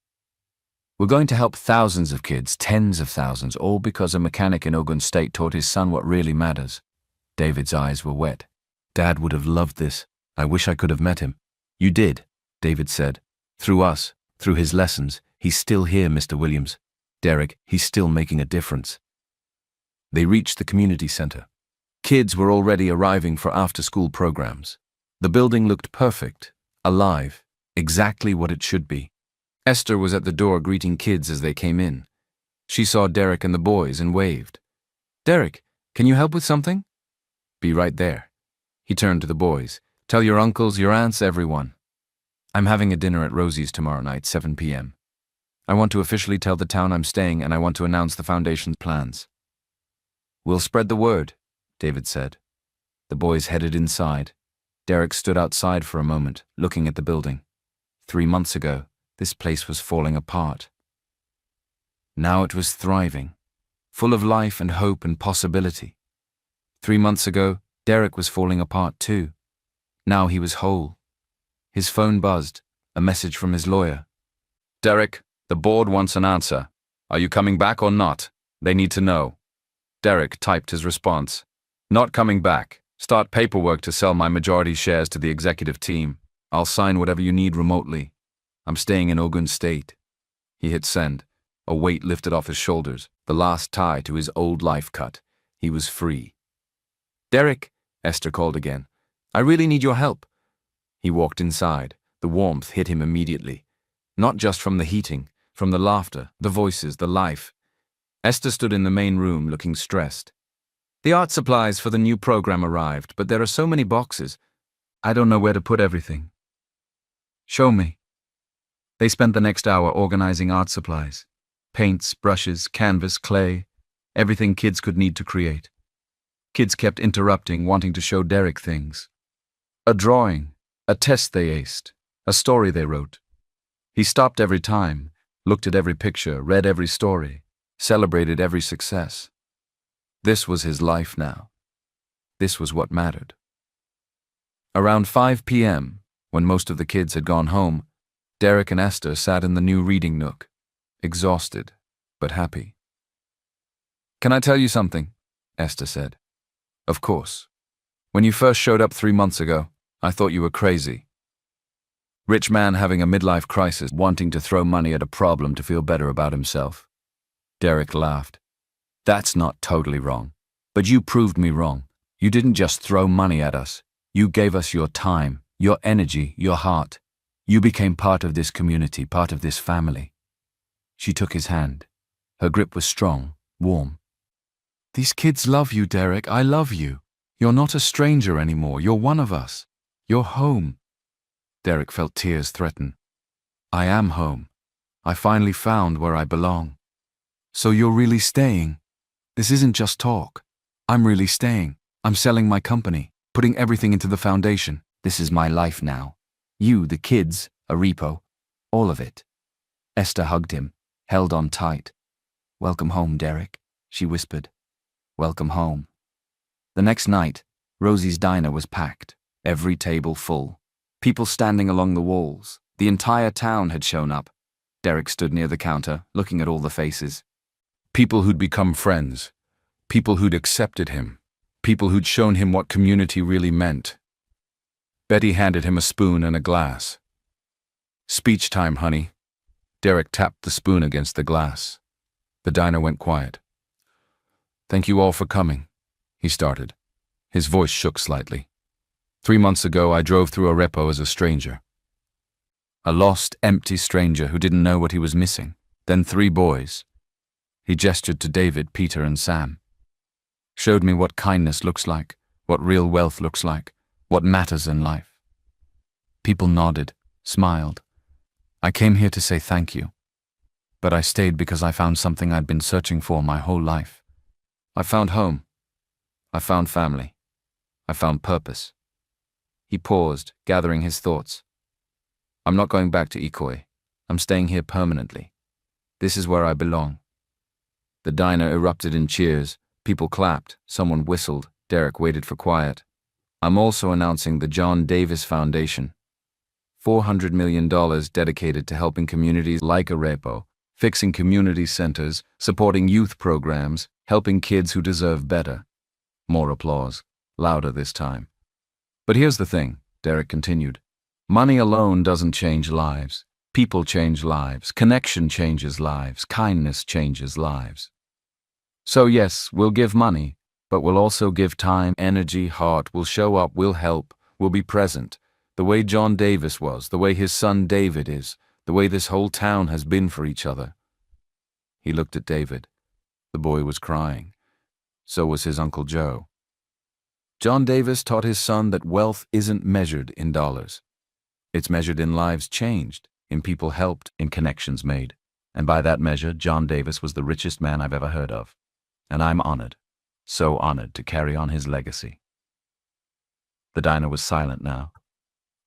We're going to help thousands of kids, tens of thousands, all because a mechanic in Ogun State taught his son what really matters. David's eyes were wet. Dad would have loved this. I wish I could have met him. You did, David said. Through us, through his lessons, he's still here, Mr. Williams. Derek, he's still making a difference. They reached the community center. Kids were already arriving for after-school programs. The building looked perfect, alive, exactly what it should be. Esther was at the door greeting kids as they came in. She saw Derek and the boys and waved. Derek, can you help with something? Be right there. He turned to the boys. Tell your uncles, your aunts, everyone. I'm having a dinner at Rosie's tomorrow night, 7 p.m. I want to officially tell the town I'm staying and I want to announce the foundation's plans. We'll spread the word, David said. The boys headed inside. Derek stood outside for a moment, looking at the building. 3 months ago, this place was falling apart. Now it was thriving, full of life and hope and possibility. 3 months ago, Derek was falling apart too. Now he was whole. His phone buzzed, a message from his lawyer. Derek, the board wants an answer. Are you coming back or not? They need to know. Derek typed his response. Not coming back. Start paperwork to sell my majority shares to the executive team. I'll sign whatever you need remotely. I'm staying in Ogun State. He hit send. A weight lifted off his shoulders, the last tie to his old life cut. He was free. Derek, Esther called again. I really need your help. He walked inside. The warmth hit him immediately. Not just from the heating, from the laughter, the voices, the life. Esther stood in the main room looking stressed. The art supplies for the new program arrived, but there are so many boxes. I don't know where to put everything. Show me. They spent the next hour organizing art supplies. Paints, brushes, canvas, clay. Everything kids could need to create. Kids kept interrupting, wanting to show Derek things. A drawing, a test they aced, a story they wrote. He stopped every time, looked at every picture, read every story, celebrated every success. This was his life now. This was what mattered. Around 5 p.m., when most of the kids had gone home, Derek and Esther sat in the new reading nook, exhausted, but happy. "Can I tell you something?" Esther said. "Of course. When you first showed up 3 months ago, I thought you were crazy. Rich man having a midlife crisis, wanting to throw money at a problem to feel better about himself." Derek laughed. "That's not totally wrong. But you proved me wrong. You didn't just throw money at us. You gave us your time, your energy, your heart. You became part of this community, part of this family." She took his hand. Her grip was strong, warm. "These kids love you, Derek. I love you. You're not a stranger anymore. You're one of us. You're home." Derek felt tears threaten. "I am home. I finally found where I belong." "So you're really staying? This isn't just talk. I'm really staying. I'm selling my company, putting everything into the foundation. This is my life now. You, the kids, a repo. All of it." Esther hugged him, held on tight. "Welcome home, Derek," she whispered. "Welcome home." The next night, Rosie's diner was packed, every table full. People standing along the walls. The entire town had shown up. Derek stood near the counter, looking at all the faces. People who'd become friends. People who'd accepted him. People who'd shown him what community really meant. Betty handed him a spoon and a glass. "Speech time, honey." Derek tapped the spoon against the glass. The diner went quiet. "Thank you all for coming," he started. His voice shook slightly. 3 months ago, I drove through Arepo as a stranger. A lost, empty stranger who didn't know what he was missing. Then 3 boys. He gestured to David, Peter, and Sam. Showed me what kindness looks like, what real wealth looks like, what matters in life. People nodded, smiled. I came here to say thank you. But I stayed because I found something I'd been searching for my whole life. I found home. I found family. I found purpose. He paused, gathering his thoughts. I'm not going back to Ikoi. I'm staying here permanently. This is where I belong. The diner erupted in cheers. People clapped. Someone whistled. Derek waited for quiet. I'm also announcing the John Davis Foundation. $400 million dedicated to helping communities like Arepo, fixing community centers, supporting youth programs, helping kids who deserve better. More applause, louder this time. But here's the thing, Derek continued. Money alone doesn't change lives. People change lives. Connection changes lives. Kindness changes lives. So yes, we'll give money, but we'll also give time, energy, heart. We'll show up, we'll help, we'll be present. The way John Davis was, the way his son David is, the way this whole town has been for each other. He looked at David. The boy was crying. So was his Uncle Joe. John Davis taught his son that wealth isn't measured in dollars. It's measured in lives changed, in people helped, in connections made. And by that measure, John Davis was the richest man I've ever heard of. And I'm honored, so honored to carry on his legacy. The diner was silent now.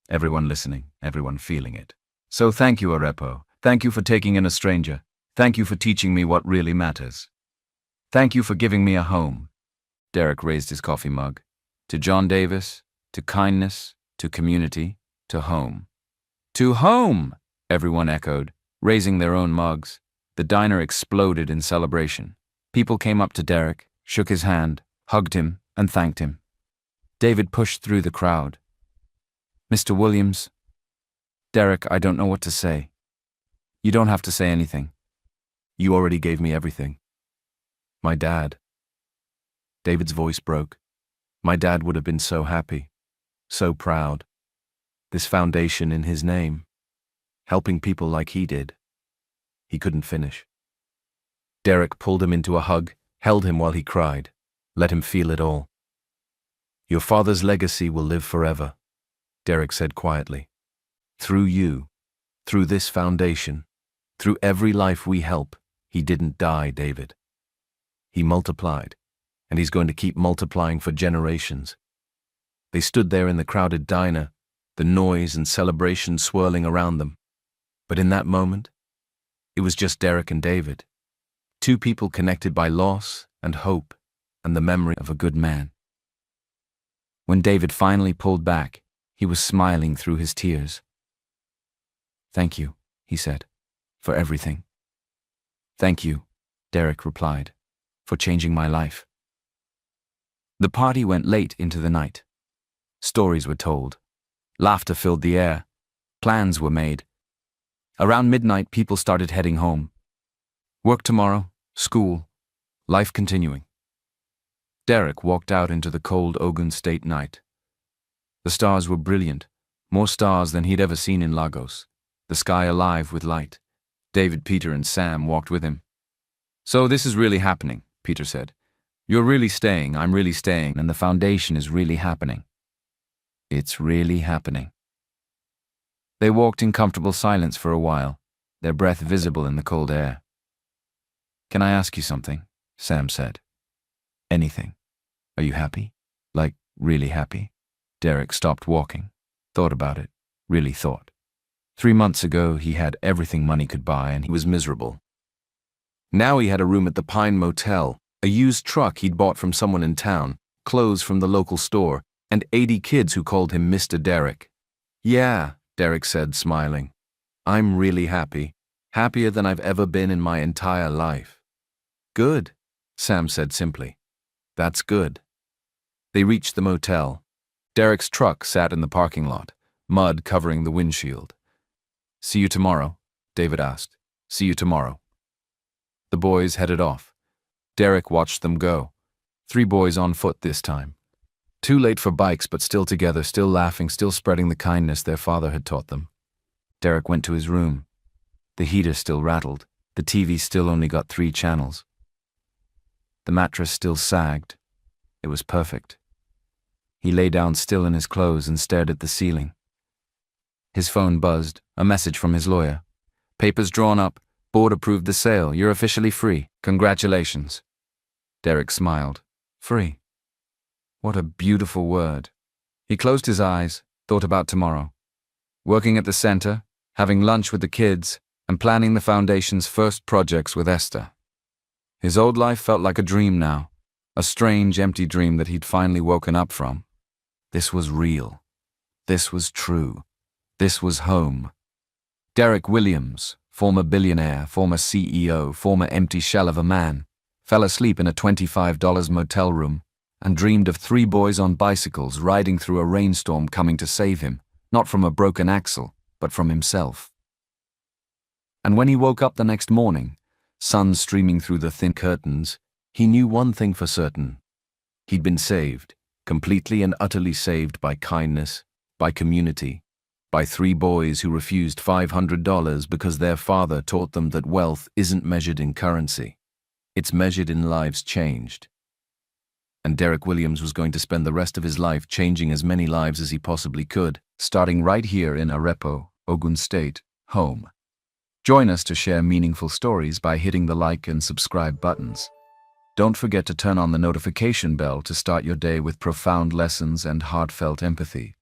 Everyone listening, everyone feeling it. So thank you, Arepo. Thank you for taking in a stranger. Thank you for teaching me what really matters. Thank you for giving me a home. Derek raised his coffee mug. To John Davis, to kindness, to community, to home. To home! Everyone echoed, raising their own mugs. The diner exploded in celebration. People came up to Derek, shook his hand, hugged him, and thanked him. David pushed through the crowd. Mr. Williams. Derek, I don't know what to say. You don't have to say anything. You already gave me everything. My dad. David's voice broke. My dad would have been so happy, so proud. This foundation in his name, helping people like he did. He couldn't finish. Derek pulled him into a hug, held him while he cried, let him feel it all. Your father's legacy will live forever, Derek said quietly. Through you, through this foundation, through every life we help, he didn't die, David. He multiplied, and he's going to keep multiplying for generations. They stood there in the crowded diner, the noise and celebration swirling around them. But in that moment, it was just Derek and David, two people connected by loss and hope and the memory of a good man. When David finally pulled back, he was smiling through his tears. "Thank you," he said, "for everything." "Thank you," Derek replied, "for changing my life." The party went late into the night. Stories were told. Laughter filled the air. Plans were made. Around midnight, people started heading home. Work tomorrow, school, life continuing. Derek walked out into the cold Ogun State night. The stars were brilliant, more stars than he'd ever seen in Lagos, the sky alive with light. David, Peter, and Sam walked with him. "So this is really happening," Peter said. "You're really staying, I'm really staying, and the foundation is really happening." "It's really happening." They walked in comfortable silence for a while, their breath visible in the cold air. "Can I ask you something?" Sam said. "Anything. Are you happy? Like, really happy?" Derek stopped walking, thought about it, really thought. 3 months ago, he had everything money could buy and he was miserable. Now he had a room at the Pine Motel, a used truck he'd bought from someone in town, clothes from the local store, and 80 kids who called him Mr. Derek. "Yeah," Derek said, smiling. "I'm really happy. Happier than I've ever been in my entire life." "Good," Sam said simply. "That's good." They reached the motel. Derek's truck sat in the parking lot, mud covering the windshield. "See you tomorrow?" David asked. "See you tomorrow." The boys headed off. Derek watched them go. 3 boys on foot this time. Too late for bikes, but still together, still laughing, still spreading the kindness their father had taught them. Derek went to his room. The heater still rattled. The TV still only got 3 channels. The mattress still sagged. It was perfect. He lay down still in his clothes and stared at the ceiling. His phone buzzed, a message from his lawyer. "Papers drawn up. Board approved the sale. You're officially free. Congratulations." Derek smiled. Free. What a beautiful word. He closed his eyes, thought about tomorrow. Working at the center, having lunch with the kids, and planning the foundation's first projects with Esther. His old life felt like a dream now, a strange, empty dream that he'd finally woken up from. This was real. This was true. This was home. Derek Williams, former billionaire, former CEO, former empty shell of a man, fell asleep in a $25 motel room and dreamed of 3 boys on bicycles riding through a rainstorm coming to save him, not from a broken axle, but from himself. And when he woke up the next morning, sun streaming through the thin curtains, he knew one thing for certain. He'd been saved, completely and utterly saved by kindness, by community, by 3 boys who refused $500 because their father taught them that wealth isn't measured in currency. It's measured in lives changed. And Derek Williams was going to spend the rest of his life changing as many lives as he possibly could, starting right here in Arepo, Ogun State, home. Join us to share meaningful stories by hitting the like and subscribe buttons. Don't forget to turn on the notification bell to start your day with profound lessons and heartfelt empathy.